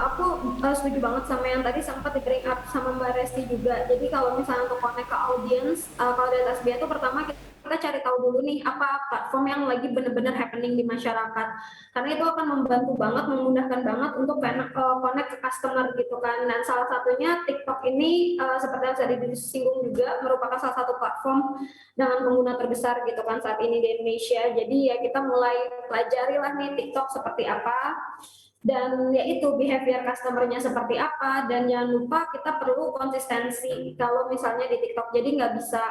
aku setuju banget sama yang tadi sempat di bring up sama Mbak Resti juga. Jadi kalau misalnya untuk connect ke audience, kalau dari Tasbia itu pertama kita cari tahu dulu nih apa platform yang lagi benar-benar happening di masyarakat. Karena itu akan membantu banget, memudahkan banget untuk connect ke customer gitu kan. Dan salah satunya TikTok ini seperti yang tadi disinggung juga merupakan salah satu platform dengan pengguna terbesar gitu kan saat ini di Indonesia. Jadi ya kita mulai pelajari lah nih TikTok seperti apa, dan yaitu behavior customer-nya seperti apa, dan jangan lupa kita perlu konsistensi kalau misalnya di TikTok. Jadi nggak bisa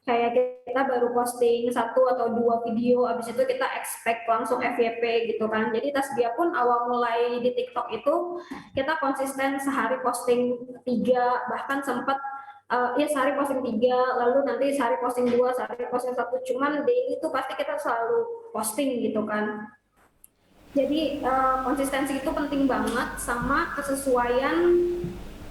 kayak kita baru posting 1 atau 2 video, habis itu kita expect langsung FYP gitu kan. Jadi Tasbia pun awal mulai di TikTok itu kita konsisten sehari posting 3, bahkan sempat sehari posting 3, lalu nanti sehari posting 2, sehari posting 1, cuman daily itu pasti kita selalu posting gitu kan. Jadi konsistensi itu penting banget, sama kesesuaian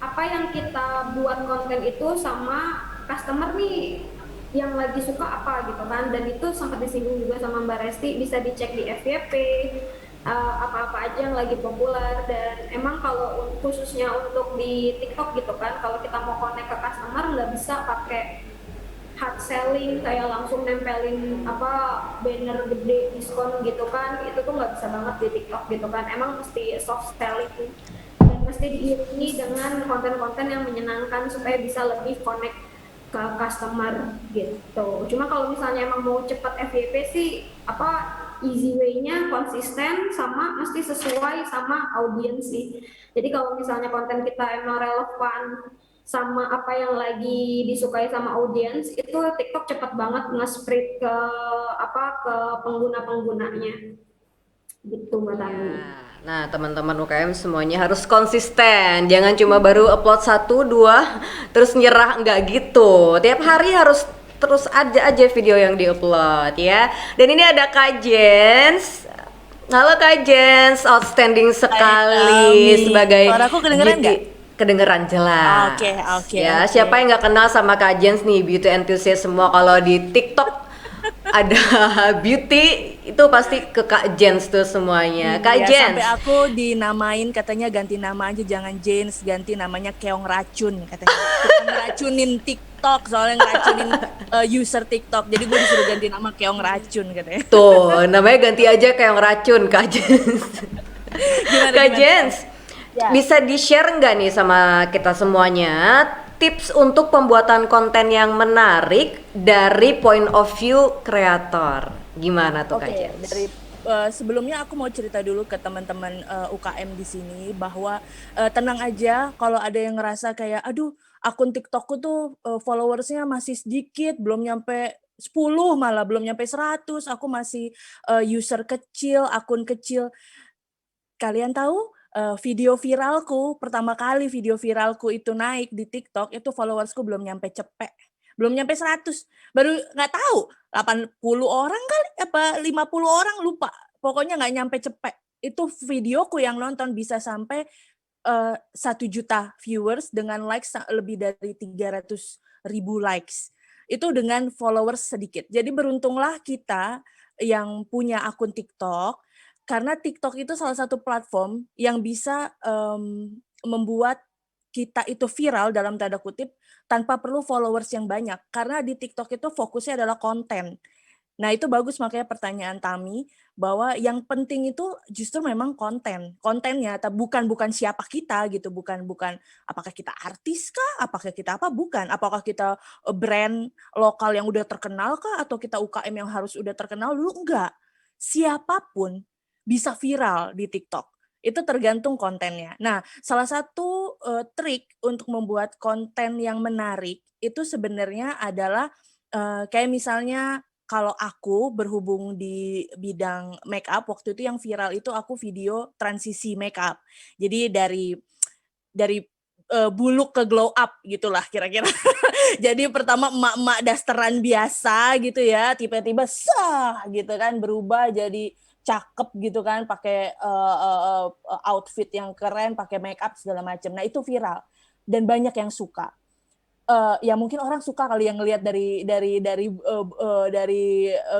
apa yang kita buat konten itu sama customer nih yang lagi suka apa gitu kan. Dan itu sempat disinggung juga sama Mbak Resti, bisa dicek di FYP apa-apa aja yang lagi populer. Dan emang kalau khususnya untuk di TikTok gitu kan, kalau kita mau connect ke customer nggak bisa pakai hard selling kayak langsung nempelin apa banner gede diskon gitu kan, itu tuh nggak bisa banget di TikTok gitu kan. Emang mesti soft selling dan mesti diiringi dengan konten-konten yang menyenangkan supaya bisa lebih connect ke customer gitu. Cuma kalau misalnya emang mau cepat FYP sih apa easy way-nya konsisten sama mesti sesuai sama audiens sih. Jadi kalau misalnya konten kita emang relevan sama apa yang lagi disukai sama audiens, itu TikTok cepat banget nge-spread ke apa ke pengguna-penggunanya. Gitu Mbak Tami. Nah, teman-teman UKM semuanya harus konsisten. Jangan cuma baru upload 1, 2, terus nyerah, enggak gitu. Tiap hari harus terus ada aja video yang diupload ya. Dan ini ada Kak Jens. Halo Kak Jens, outstanding sekali sebagai Suaraku kedengeran nggak? Kedengeran jelas. Oke. Ya, siapa yang nggak kenal sama Kak Jens nih, beauty enthusiast semua. Kalau di TikTok ada beauty itu pasti ke Kak Jens tuh semuanya. Kak Ya, Jens. sampai aku dinamain katanya ganti nama aja, jangan Jens, ganti namanya Keong Racun katanya. Tukang ngeracunin TikTok, soalnya ngeracunin user TikTok. Jadi gue disuruh ganti nama Keong Racun katanya. Tuh, namanya ganti aja kayak yang racun Kak Jens. Kak Jens, Ya. bisa di-share nggak nih sama kita semuanya tips untuk pembuatan konten yang menarik dari point of view kreator? Gimana tuh Kak Jens? Dari sebelumnya aku mau cerita dulu ke teman-teman UKM di sini bahwa tenang aja kalau ada yang ngerasa kayak aduh akun TikTokku tuh followersnya masih sedikit, belum nyampe 10 malah belum nyampe 100, aku masih user kecil, akun kecil. Kalian tahu video viralku, pertama kali video viralku itu naik di TikTok, itu followersku belum nyampe cepek. Belum nyampe 100. Baru nggak tahu, 80 orang kali, apa 50 orang, lupa. Pokoknya nggak nyampe cepek. Itu videoku yang nonton bisa sampai 1 juta viewers dengan likes lebih dari 300.000 likes. Itu dengan followers sedikit. Jadi beruntunglah kita yang punya akun TikTok, karena TikTok itu salah satu platform yang bisa membuat kita itu viral dalam tanda kutip tanpa perlu followers yang banyak. Karena di TikTok itu fokusnya adalah konten. Nah itu bagus, makanya pertanyaan Tami bahwa yang penting itu justru memang kontennya, bukan siapa kita gitu, bukan apakah kita artis kah, apakah kita apa, bukan, apakah kita brand lokal yang udah terkenal kah, atau kita UKM yang harus udah terkenal dulu, enggak. Siapapun bisa viral di TikTok. Itu tergantung kontennya. Nah, salah satu trik untuk membuat konten yang menarik itu sebenarnya adalah kayak misalnya kalau aku berhubung di bidang make up, waktu itu yang viral itu aku video transisi make up. Jadi dari buluk ke glow up gitulah kira-kira. Jadi pertama emak-emak dasteran biasa gitu ya, tiba-tiba sah gitu kan berubah jadi cakep gitu kan, pakai outfit yang keren, pakai make up segala macam. Nah, itu viral dan banyak yang suka. Ya mungkin orang suka kali yang ngelihat dari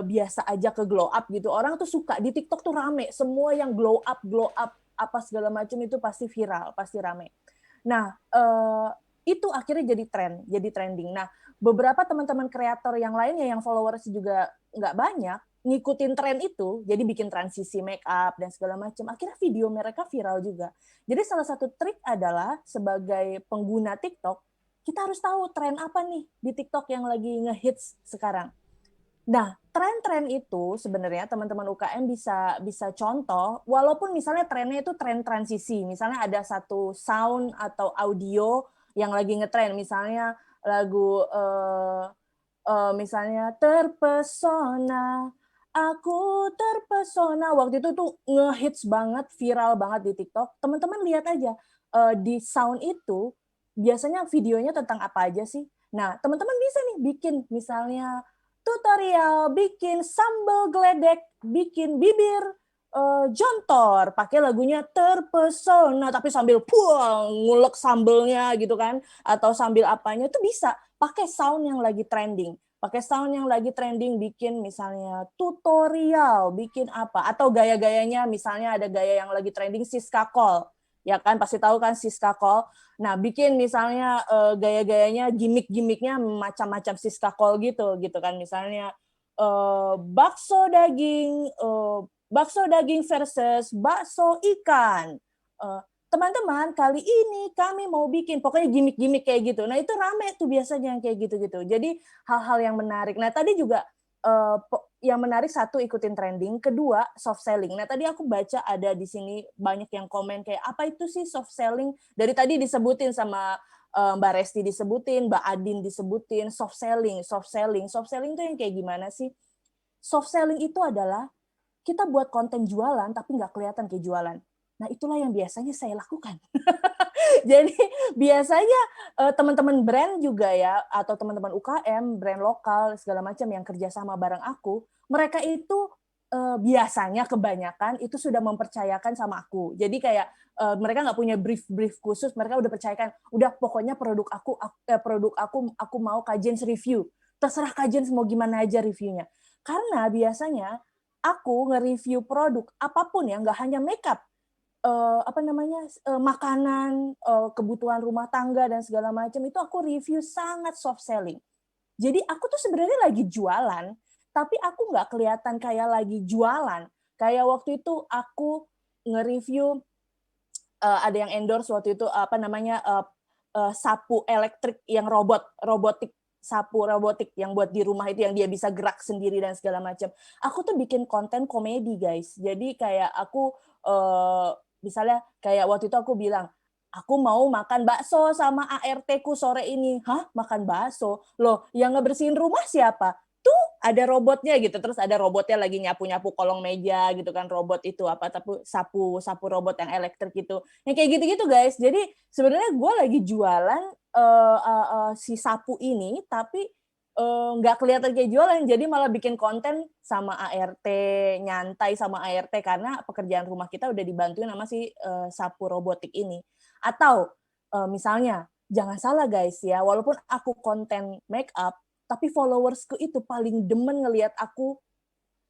biasa aja ke glow up gitu. Orang tuh suka, di TikTok tuh rame, semua yang glow up apa segala macam itu pasti viral, pasti rame. Nah, itu akhirnya jadi trending. Nah, beberapa teman-teman kreator yang lainnya yang followers juga nggak banyak, ngikutin tren itu, jadi bikin transisi make up dan segala macam. Akhirnya video mereka viral juga. Jadi salah satu trik adalah sebagai pengguna TikTok, kita harus tahu tren apa nih di TikTok yang lagi ngehits sekarang. Nah, tren-tren itu sebenarnya teman-teman UKM bisa contoh, walaupun misalnya trennya itu tren transisi, misalnya ada satu sound atau audio yang lagi ngetren, misalnya lagu misalnya terpesona, aku terpesona, waktu itu tuh ngehits banget, viral banget di TikTok. Teman-teman lihat aja di sound itu biasanya videonya tentang apa aja sih? Nah, teman-teman bisa nih bikin misalnya tutorial, bikin sambal geledek, bikin bibir jontor, pakai lagunya terpesona, tapi sambil ngulek sambelnya gitu kan, atau sambil apanya itu bisa pakai sound yang lagi trending. Pakai sound yang lagi trending, bikin misalnya tutorial, bikin apa, atau gaya-gayanya misalnya ada gaya yang lagi trending Siska Call. ya kan pasti tahu kan Siska Kol. Nah, bikin misalnya gaya-gayanya gimmick-gimmicknya macam-macam Siska Kol gitu kan, misalnya bakso daging versus bakso ikan. Teman-teman, kali ini kami mau bikin, pokoknya gimmick-gimmick kayak gitu. Nah, itu rame tuh biasanya yang kayak gitu-gitu. Jadi hal-hal yang menarik. Nah, tadi juga yang menarik, satu, ikutin trending, kedua, soft selling. Nah, tadi aku baca ada di sini banyak yang komen kayak, apa itu sih soft selling? Dari tadi disebutin sama Mbak Resti disebutin, Mbak Adin disebutin, soft selling. Soft selling itu yang kayak gimana sih? Soft selling itu adalah kita buat konten jualan tapi nggak kelihatan kayak jualan. Nah, itulah yang biasanya saya lakukan. Jadi biasanya teman-teman brand juga ya, atau teman-teman UKM, brand lokal, segala macam yang kerja sama bareng aku, mereka itu biasanya kebanyakan itu sudah mempercayakan sama aku. Jadi kayak mereka nggak punya brief khusus, mereka udah percayakan, udah pokoknya produk aku mau kajian review. Terserah kajian mau gimana aja reviewnya. Karena biasanya aku nge-review produk apapun ya, nggak hanya makeup, makanan, kebutuhan rumah tangga dan segala macam, itu aku review sangat soft selling. Jadi aku tuh sebenarnya lagi jualan, tapi aku nggak kelihatan kayak lagi jualan. Kayak waktu itu aku nge-review, ada yang endorse waktu itu sapu elektrik yang robotik, sapu robotik yang buat di rumah itu yang dia bisa gerak sendiri dan segala macam. Aku tuh bikin konten komedi, guys. Jadi kayak aku misalnya kayak waktu itu aku bilang, aku mau makan bakso sama ART-ku sore ini. Hah? Makan bakso? Loh, yang ngebersihin rumah siapa? Tuh ada robotnya gitu. Terus ada robotnya lagi nyapu-nyapu kolong meja gitu kan, robot itu sapu robot yang elektrik gitu. Yang kayak gitu-gitu, guys. Jadi sebenarnya gue lagi jualan si sapu ini, tapi nggak kelihatan kayak jualan, jadi malah bikin konten sama ART, nyantai sama ART, karena pekerjaan rumah kita udah dibantuin sama si sapu robotik ini. Atau misalnya, jangan salah guys ya, walaupun aku konten make up, tapi followersku itu paling demen ngelihat aku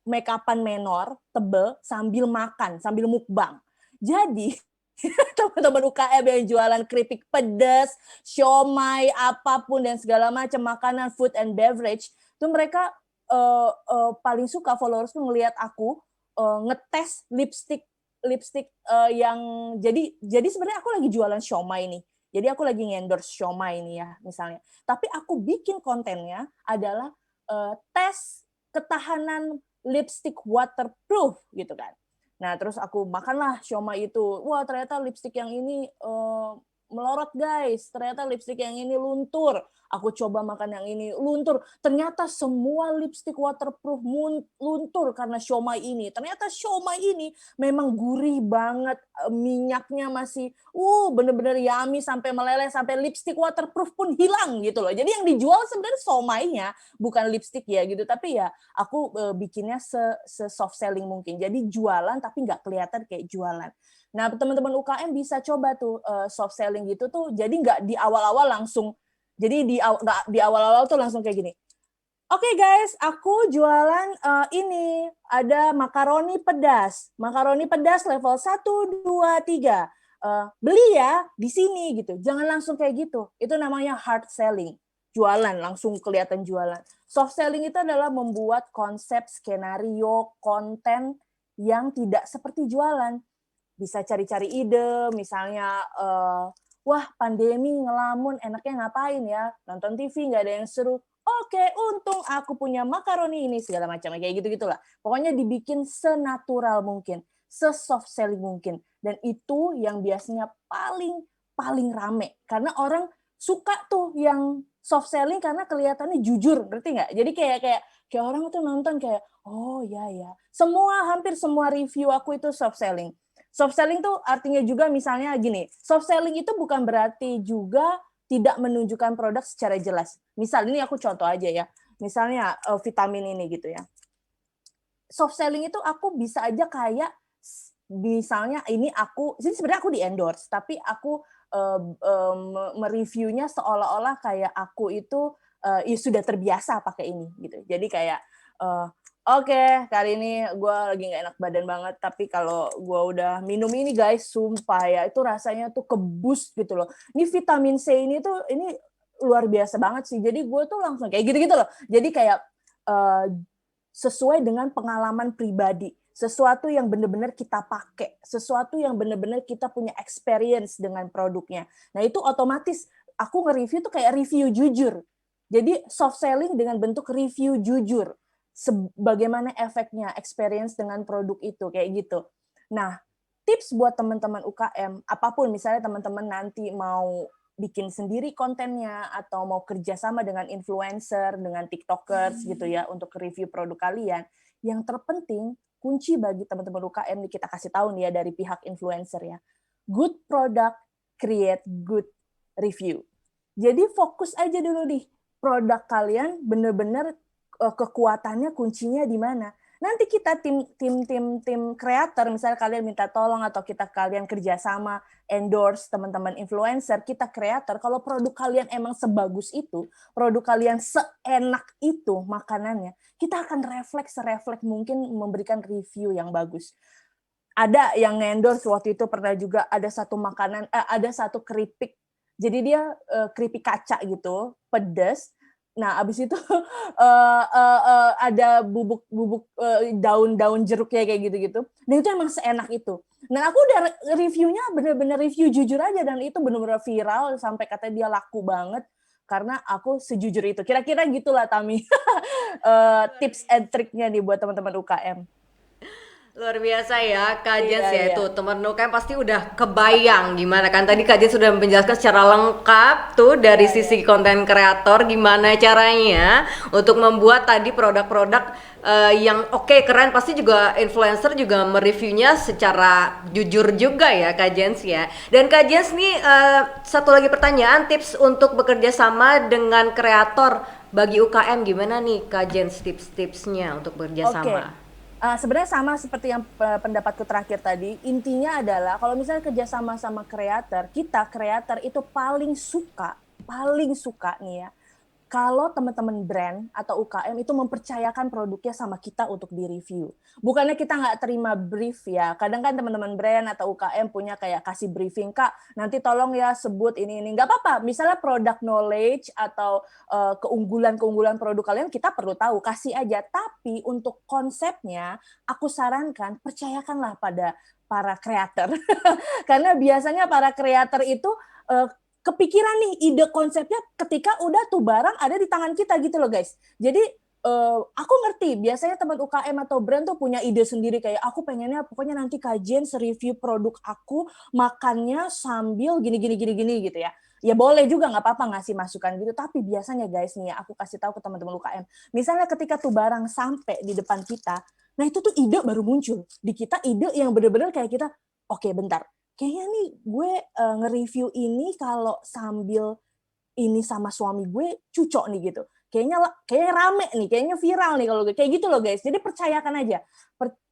make upan menor, tebel, sambil makan, sambil mukbang. Jadi teman-teman UKM yang jualan keripik pedas, siomay, apapun dan segala macam makanan, food and beverage, itu mereka paling suka followers tuh ngelihat aku ngetes lipstick yang jadi sebenarnya aku lagi jualan siomay nih. Jadi aku lagi endorse siomay nih ya misalnya. Tapi aku bikin kontennya adalah tes ketahanan lipstick waterproof gitu kan. Nah, terus aku makanlah siomay itu. Wah, ternyata lipstick yang ini melorot, guys. Ternyata lipstick yang ini luntur. Aku coba makan yang ini, luntur. Ternyata semua lipstick waterproof luntur karena siomay ini. Ternyata siomay ini memang gurih banget. Minyaknya masih bener-bener yummy sampai meleleh, sampai lipstick waterproof pun hilang gitu loh. Jadi yang dijual sebenarnya siomaynya, bukan lipstick ya gitu. Tapi ya aku bikinnya se-soft selling mungkin. Jadi jualan tapi nggak kelihatan kayak jualan. Nah, teman-teman UKM bisa coba tuh soft selling gitu tuh. Jadi nggak di awal-awal langsung. Jadi di awal-awal tuh langsung kayak gini. Oke guys, aku jualan ini. Ada makaroni pedas. Makaroni pedas level 1, 2, 3. Beli ya di sini gitu. Jangan langsung kayak gitu. Itu namanya hard selling. Jualan, langsung kelihatan jualan. Soft selling itu adalah membuat konsep, skenario, konten yang tidak seperti jualan. Bisa cari-cari ide, misalnya wah pandemi ngelamun, enaknya ngapain ya? Nonton TV nggak ada yang seru. Oke, untung aku punya makaroni ini, segala macam. Kayak gitu-gitulah. Pokoknya dibikin senatural mungkin, se-soft selling mungkin. Dan itu yang biasanya paling rame. Karena orang suka tuh yang soft selling karena kelihatannya jujur, ngerti nggak? Jadi kayak orang tuh nonton kayak, oh ya. Hampir semua review aku itu soft selling. Soft selling tuh artinya juga misalnya gini, soft selling itu bukan berarti juga tidak menunjukkan produk secara jelas. Misal, ini aku contoh aja ya, misalnya vitamin ini gitu ya. Soft selling itu aku bisa aja kayak, misalnya ini sebenarnya aku di endorse, tapi aku mereviewnya seolah-olah kayak aku itu sudah terbiasa pakai ini gitu. Jadi kayak, Oke, kali ini gue lagi nggak enak badan banget, tapi kalau gue udah minum ini guys, sumpah ya, itu rasanya tuh kebus gitu loh. Ini vitamin C ini tuh, ini luar biasa banget sih. Jadi gue tuh langsung kayak gitu-gitu loh. Jadi kayak sesuai dengan pengalaman pribadi. Sesuatu yang benar-benar kita pakai. Sesuatu yang benar-benar kita punya experience dengan produknya. Nah itu otomatis, aku nge-review tuh kayak review jujur. Jadi soft selling dengan bentuk review jujur. Bagaimana efeknya experience dengan produk itu kayak gitu. Nah, tips buat teman-teman UKM, apapun misalnya teman-teman nanti mau bikin sendiri kontennya atau mau kerjasama dengan influencer, dengan tiktokers gitu ya untuk review produk kalian. Yang terpenting kunci bagi teman-teman UKM nih kita kasih tahu nih ya dari pihak influencer ya. Good product create good review. Jadi fokus aja dulu nih produk kalian bener-bener kekuatannya kuncinya di mana. Nanti kita tim kreator misalnya kalian minta tolong atau kalian kerjasama endorse teman-teman influencer, kita kreator, kalau produk kalian emang sebagus itu, produk kalian seenak itu makanannya, kita akan refleks mungkin memberikan review yang bagus. Ada yang endorse waktu itu pernah juga ada satu makanan, ada satu keripik, jadi dia keripik kaca gitu, pedas. Nah, abis itu ada bubuk daun-daun jeruknya kayak gitu-gitu. Dan itu emang seenak itu. Nah, aku udah reviewnya bener-bener review jujur aja dan itu bener-bener viral sampai katanya dia laku banget karena aku sejujur itu. Kira-kira gitulah Tami. Tips and triknya nih buat teman-teman UKM. Luar biasa ya Kak Jens ya, Iya. itu teman UKM pasti udah kebayang gimana kan tadi Kak Jens sudah menjelaskan secara lengkap tuh dari sisi konten kreator gimana caranya untuk membuat tadi produk-produk yang oke, keren, pasti juga influencer juga mereviewnya secara jujur juga ya Kak Jens ya. Dan Kak Jens nih satu lagi pertanyaan, tips untuk bekerja sama dengan kreator bagi UKM gimana nih Kak Jens, tips-tipsnya untuk bekerja sama? Sebenarnya sama seperti yang pendapatku terakhir tadi, intinya adalah kalau misalnya kerjasama sama kreator, kita kreator itu paling suka nih ya, kalau teman-teman brand atau UKM itu mempercayakan produknya sama kita untuk di-review. Bukannya kita nggak terima brief ya, kadang kan teman-teman brand atau UKM punya kayak kasih briefing, Kak, nanti tolong ya sebut ini. Nggak apa-apa, misalnya product knowledge atau keunggulan-keunggulan produk kalian kita perlu tahu, kasih aja. Tapi untuk konsepnya, aku sarankan percayakanlah pada para kreator. Karena biasanya para kreator itu kepikiran nih ide konsepnya ketika udah tuh barang ada di tangan kita gitu loh guys. Jadi aku ngerti biasanya teman UKM atau brand tuh punya ide sendiri kayak aku pengennya pokoknya nanti kajian review produk aku makannya sambil gini gitu ya. Ya boleh juga nggak apa-apa ngasih masukan gitu, tapi biasanya guys nih ya aku kasih tahu ke teman-teman UKM. Misalnya ketika tuh barang sampai di depan kita, nah itu tuh ide baru muncul di kita, ide yang benar-benar kayak kita oke, bentar. Kayaknya nih gue nge-review ini kalau sambil ini sama suami gue cucok nih gitu. Kayaknya rame nih, kayaknya viral nih kalau kayak gitu loh guys. Jadi percayakan aja.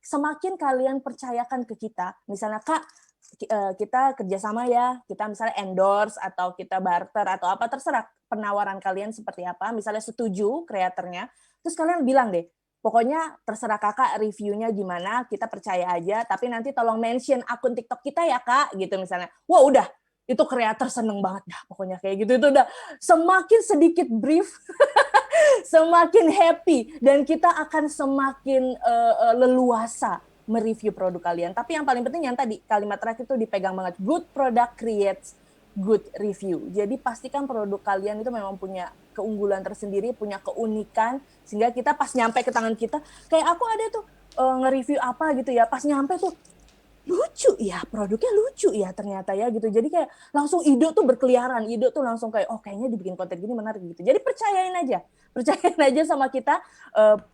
Semakin kalian percayakan ke kita, misalnya Kak, kita kerjasama ya, kita misalnya endorse atau kita barter atau apa, terserah penawaran kalian seperti apa. Misalnya setuju kreatornya, terus kalian bilang deh, pokoknya terserah kakak reviewnya gimana, kita percaya aja, tapi nanti tolong mention akun TikTok kita ya kak, gitu misalnya. Wah udah, itu kreator seneng banget dah, pokoknya kayak gitu. Itu udah semakin sedikit brief, semakin happy, dan kita akan semakin leluasa mereview produk kalian. Tapi yang paling penting yang tadi, kalimat terakhir itu dipegang banget, good product creates good review. Jadi pastikan produk kalian itu memang punya keunggulan tersendiri, punya keunikan, sehingga kita pas nyampe ke tangan kita, kayak aku ada tuh nge-review apa gitu ya, pas nyampe tuh, lucu ya, produknya lucu ya ternyata ya gitu. Jadi kayak langsung ide tuh berkeliaran, ide tuh langsung kayak, oh kayaknya dibikin konten gini menarik gitu. Jadi percayain aja sama kita,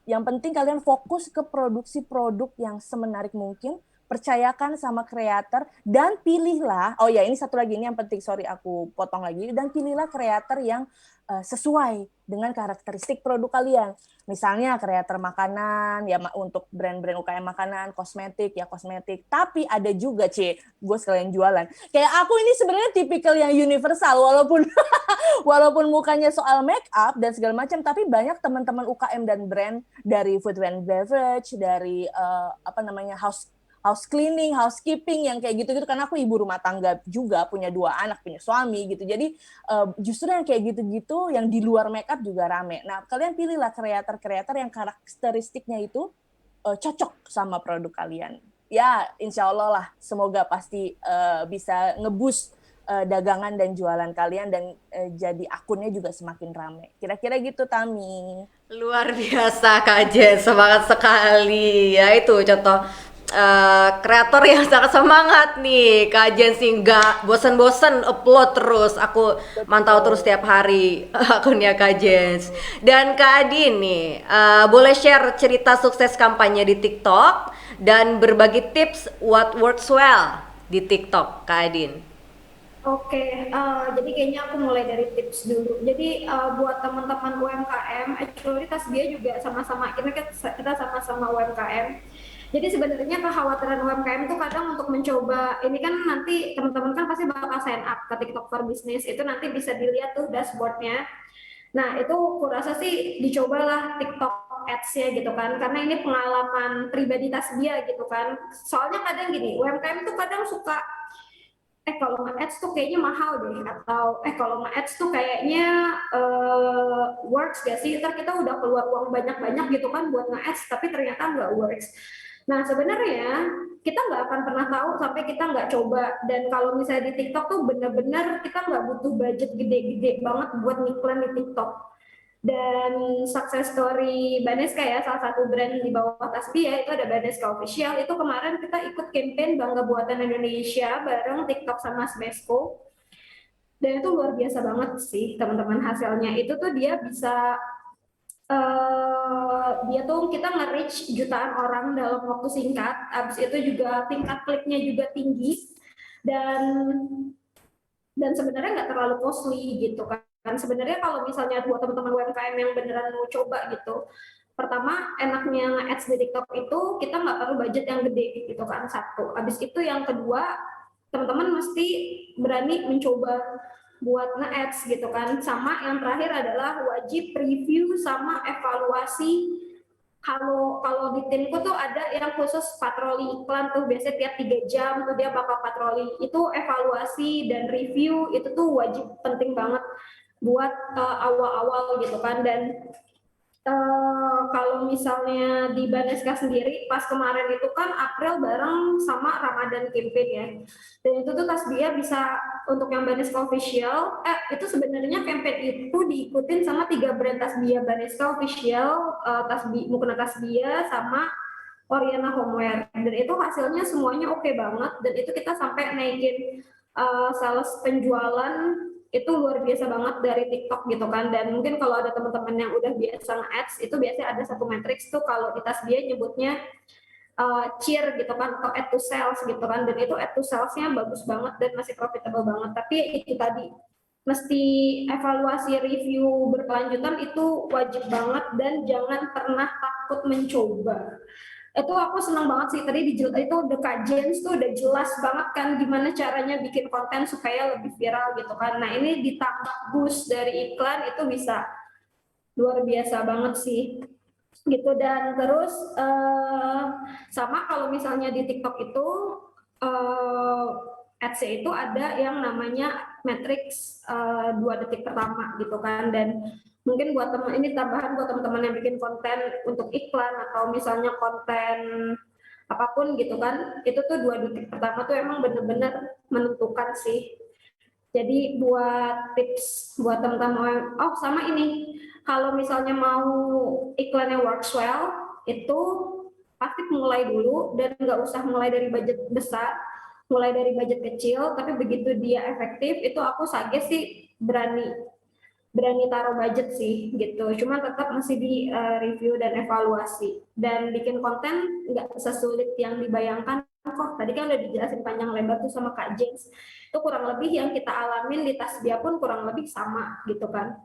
yang penting kalian fokus ke produksi produk yang semenarik mungkin, percayakan sama kreator, dan pilihlah, oh ya ini satu lagi, ini yang penting, sorry aku potong lagi, dan pilihlah kreator yang sesuai dengan karakteristik produk kalian. Misalnya kreator makanan, ya untuk brand-brand UKM makanan, kosmetik, ya kosmetik. Tapi ada juga, gue sekalian jualan. Kayak aku ini sebenarnya tipikal yang universal, walaupun walaupun mukanya soal make up dan segala macam, tapi banyak teman-teman UKM dan brand dari food and beverage, dari house cleaning, housekeeping yang kayak gitu-gitu, karena aku ibu rumah tangga juga, punya 2 anak, punya suami gitu. Jadi justru yang kayak gitu-gitu yang di luar makeup juga rame. Nah, kalian pilihlah kreator-kreator yang karakteristiknya itu cocok sama produk kalian. Ya, insya Allah lah, semoga pasti bisa nge-boost dagangan dan jualan kalian dan jadi akunnya juga semakin rame. Kira-kira gitu, Tami. Luar biasa Kak Jen, semangat sekali. Ya itu contoh kreator yang sangat semangat nih Kak Jen, sih nggak bosan-bosan upload terus. Aku mantau terus tiap hari akunnya Kak Jen. Dan Kak Adin nih, boleh share cerita sukses kampanye di TikTok dan berbagi tips what works well di TikTok, Kak Adin. Oke, jadi kayaknya aku mulai dari tips dulu. Jadi buat teman-teman UMKM, actually Tasbia juga sama-sama, kita sama-sama UMKM. Jadi sebenarnya kekhawatiran UMKM itu kadang untuk mencoba, ini kan nanti teman-teman kan pasti bakal sign up ke TikTok for Business, itu nanti bisa dilihat tuh dashboardnya. Nah itu kurasa sih dicobalah TikTok Ads-nya gitu kan, karena ini pengalaman pribadi Tasbia gitu kan. Soalnya kadang gini, UMKM tuh kadang suka, kalau nge-ads tuh kayaknya mahal deh, atau kalau nge-ads tuh kayaknya works gak sih, ntar kita udah keluar uang banyak-banyak gitu kan buat nge-ads, tapi ternyata nggak works. Nah sebenarnya kita nggak akan pernah tahu sampai kita nggak coba. Dan kalau misalnya di TikTok tuh bener-bener kita nggak butuh budget gede-gede banget buat ngiklan di TikTok. Dan success story Baneska ya, salah satu brand di bawah Tasbia itu ada Baneska Official. Itu kemarin kita ikut campaign Bangga Buatan Indonesia bareng TikTok sama Smesco. Dan itu luar biasa banget sih teman-teman hasilnya. Itu tuh dia bisa dia tuh kita nge-reach jutaan orang dalam waktu singkat. Abis itu juga tingkat kliknya juga tinggi dan sebenarnya nggak terlalu costly gitu kan. Sebenarnya kalau misalnya buat teman-teman UMKM yang beneran mau coba gitu, pertama enaknya nge-ads di TikTok itu kita nggak perlu budget yang gede gitu kan, satu. Abis itu yang kedua, teman-teman mesti berani mencoba buat nge-ads gitu kan. Sama yang terakhir adalah wajib review sama evaluasi. Kalau di timku tuh ada yang khusus patroli iklan tuh, biasanya tiap 3 jam tuh dia bakal patroli. Itu evaluasi dan review itu tuh wajib, penting banget buat awal-awal gitu kan. Dan kalau misalnya di Baneska sendiri pas kemarin itu kan April bareng sama Ramadan campaign ya, dan itu tuh Tasbia bisa untuk yang Baneska Official itu sebenarnya campaign itu diikutin sama 3 brand Tasbia, Baneska Official, Mukena Tasbia sama Oriana Homeware, dan itu hasilnya semuanya oke banget. Dan itu kita sampai naikin sales penjualan itu luar biasa banget dari TikTok gitu kan. Dan mungkin kalau ada teman-teman yang udah biasa nge-ads, itu biasanya ada satu matrix tuh kalau di Tasbia nyebutnya cheer gitu kan, atau add to sales gitu kan. Dan itu add to salesnya bagus banget dan masih profitable banget. Tapi itu tadi, mesti evaluasi review berkelanjutan itu wajib banget, dan jangan pernah takut mencoba. Itu aku senang banget sih tadi itu The Kak Jens tuh udah jelas banget kan gimana caranya bikin konten supaya lebih viral gitu kan. Nah ini ditambah boost dari iklan itu bisa luar biasa banget sih gitu. Dan terus sama kalau misalnya di TikTok itu ads itu ada yang namanya matrix 2 detik pertama gitu kan. Dan mungkin buat teman ini tambahan buat teman-teman yang bikin konten untuk iklan atau misalnya konten apapun gitu kan, itu tuh 2 detik pertama tuh emang bener-bener menentukan sih. Jadi buat tips buat teman-teman, sama ini, kalau misalnya mau iklannya works well, itu pasti mulai dulu dan nggak usah mulai dari budget besar, mulai dari budget kecil, tapi begitu dia efektif itu aku suggest sih berani taruh budget sih gitu. Cuma tetap masih di review dan evaluasi, dan bikin konten nggak sesulit yang dibayangkan kok. Tadi kan udah dijelasin panjang lebar tuh sama Kak James. Itu kurang lebih yang kita alamin di Tasbia pun kurang lebih sama gitu kan.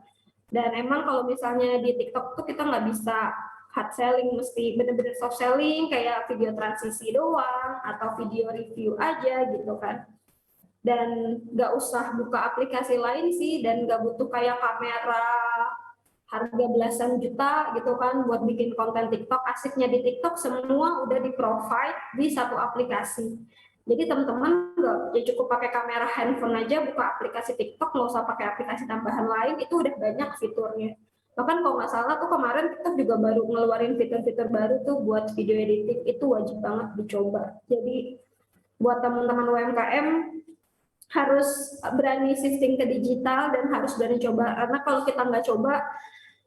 Dan emang kalau misalnya di TikTok tuh kita nggak bisa hard selling, mesti bener-bener soft selling kayak video transisi doang atau video review aja gitu kan. Dan nggak usah buka aplikasi lain sih, dan nggak butuh kayak kamera harga belasan juta gitu kan buat bikin konten TikTok. Asiknya di TikTok semua udah di provide di satu aplikasi. Jadi teman-teman nggak ya cukup pakai kamera handphone aja buka aplikasi TikTok, nggak usah pakai aplikasi tambahan lain, itu udah banyak fiturnya. Bahkan kalau nggak salah tuh kemarin TikTok juga baru ngeluarin fitur-fitur baru tuh buat video editing, itu wajib banget dicoba. Jadi buat teman-teman UMKM harus berani shifting ke digital dan harus berani coba, karena kalau kita nggak coba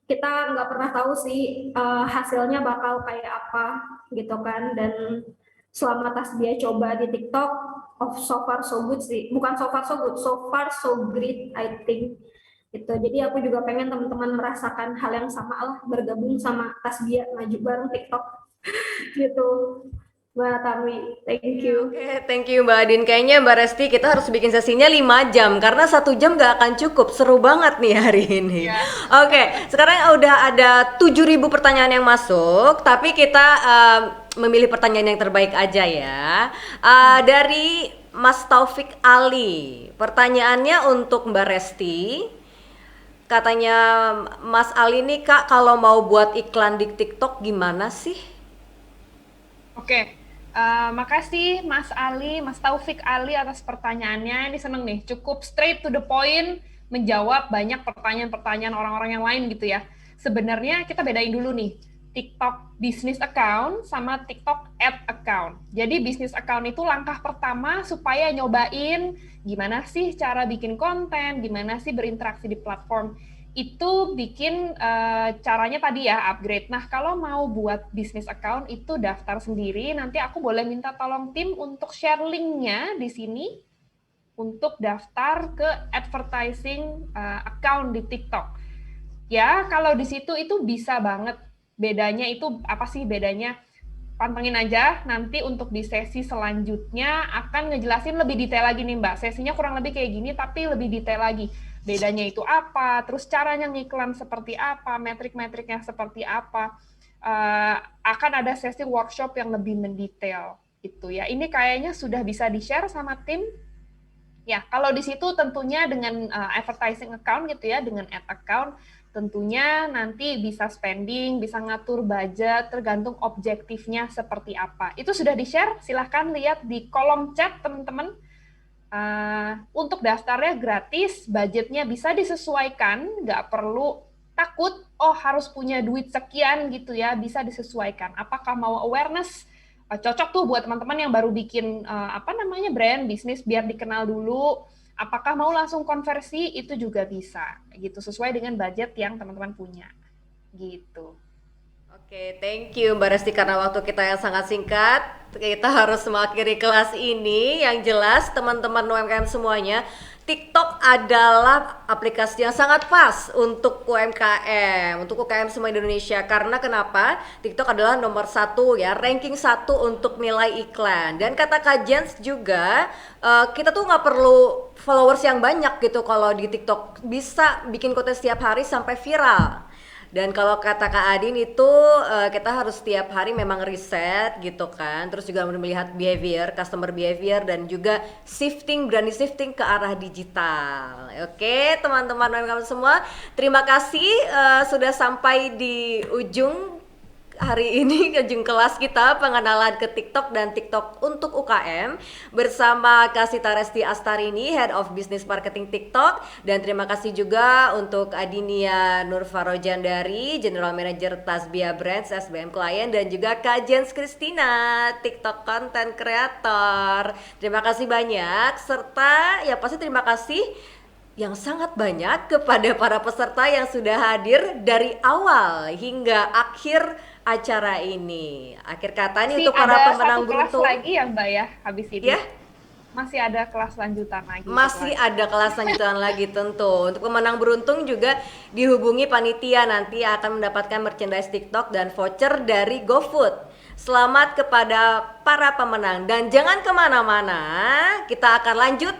kita nggak pernah tahu sih hasilnya bakal kayak apa gitu kan. Dan selama Tasbia coba di TikTok, oh, so far so good sih, bukan so far so good, so far so great I think gitu. Jadi aku juga pengen teman-teman merasakan hal yang sama lah, bergabung sama Tasbia maju bareng TikTok gitu. Mbak Tami, thank you. Oke, thank you Mbak Adin. Kayaknya Mbak Resti kita harus bikin sesinya 5 jam karena 1 jam gak akan cukup. Seru banget nih hari ini. Oke, sekarang udah ada 7.000 pertanyaan yang masuk, tapi kita memilih pertanyaan yang terbaik aja ya. Dari Mas Taufik Ali, pertanyaannya untuk Mbak Resti. Katanya Mas Ali nih, Kak, kalau mau buat iklan di TikTok gimana sih? Oke, makasih Mas Ali, Mas Taufik Ali atas pertanyaannya. Ini seneng nih, cukup straight to the point, menjawab banyak pertanyaan-pertanyaan orang-orang yang lain gitu ya. Sebenarnya kita bedain dulu nih, TikTok business account sama TikTok ad account. Jadi business account itu langkah pertama supaya nyobain gimana sih cara bikin konten, gimana sih berinteraksi di platform. Itu bikin caranya tadi ya upgrade. Nah, kalau mau buat business account itu daftar sendiri. Nanti aku boleh minta tolong tim untuk share linknya di sini untuk daftar ke advertising account di TikTok. Ya, kalau di situ itu bisa banget. Bedanya itu apa sih bedanya? Pantengin aja, nanti untuk di sesi selanjutnya akan ngejelasin lebih detail lagi nih Mbak. Sesinya kurang lebih kayak gini, tapi lebih detail lagi. Bedanya itu apa, terus caranya ngiklan seperti apa, metrik-metriknya seperti apa. Akan ada sesi workshop yang lebih mendetail. Itu ya. Ini kayaknya sudah bisa di-share sama tim. Ya, kalau di situ tentunya dengan advertising account gitu ya, dengan ad account, tentunya nanti bisa spending, bisa ngatur budget, tergantung objektifnya seperti apa. Itu sudah di-share, silahkan lihat di kolom chat teman-teman. Untuk daftarnya gratis, budgetnya bisa disesuaikan, nggak perlu takut, oh harus punya duit sekian gitu ya, bisa disesuaikan. Apakah mau awareness, cocok tuh buat teman-teman yang baru bikin brand, bisnis biar dikenal dulu. Apakah mau langsung konversi, itu juga bisa, gitu, sesuai dengan budget yang teman-teman punya, gitu. Oke, thank you Mbak Resti, karena waktu kita yang sangat singkat, kita harus mengakhiri kelas ini. Yang jelas teman-teman UMKM semuanya, TikTok adalah aplikasi yang sangat pas untuk UMKM, untuk UMKM semua Indonesia. Karena kenapa? TikTok adalah nomor 1 ya, ranking 1 untuk nilai iklan. Dan kata Kak Jens juga, kita tuh nggak perlu followers yang banyak gitu kalau di TikTok, bisa bikin konten setiap hari sampai viral. Dan kalau kata Kak Adin itu kita harus setiap hari memang riset gitu kan, terus juga melihat behavior, customer behavior, dan juga berani shifting ke arah digital. Oke teman-teman semua, terima kasih sudah sampai di ujung hari ini, ujung kelas kita pengenalan ke TikTok dan TikTok untuk UKM bersama Kak Sita Resti Astarini, Head of Business Marketing TikTok, dan terima kasih juga untuk Adinia Nurfarojandari, General Manager Tasbia Brands SBM Client, dan juga Kak Jens Christina, TikTok Content Creator. Terima kasih banyak, serta ya pasti terima kasih yang sangat banyak kepada para peserta yang sudah hadir dari awal hingga akhir acara ini. Akhir kata ini untuk para pemenang beruntung. Masih ada 1 kelas lagi ya Mbak ya habis ini? Ya? Masih ada kelas lanjutan lagi. Masih ada kelas lanjutan lagi tentu. Untuk pemenang beruntung juga dihubungi panitia, nanti akan mendapatkan merchandise TikTok dan voucher dari GoFood. Selamat kepada para pemenang dan jangan kemana-mana, kita akan lanjut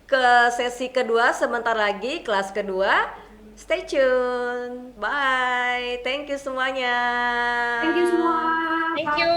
ke sesi kedua sebentar lagi, kelas kedua. Stay tune. Bye. Thank you semuanya. Thank you semua. Thank you.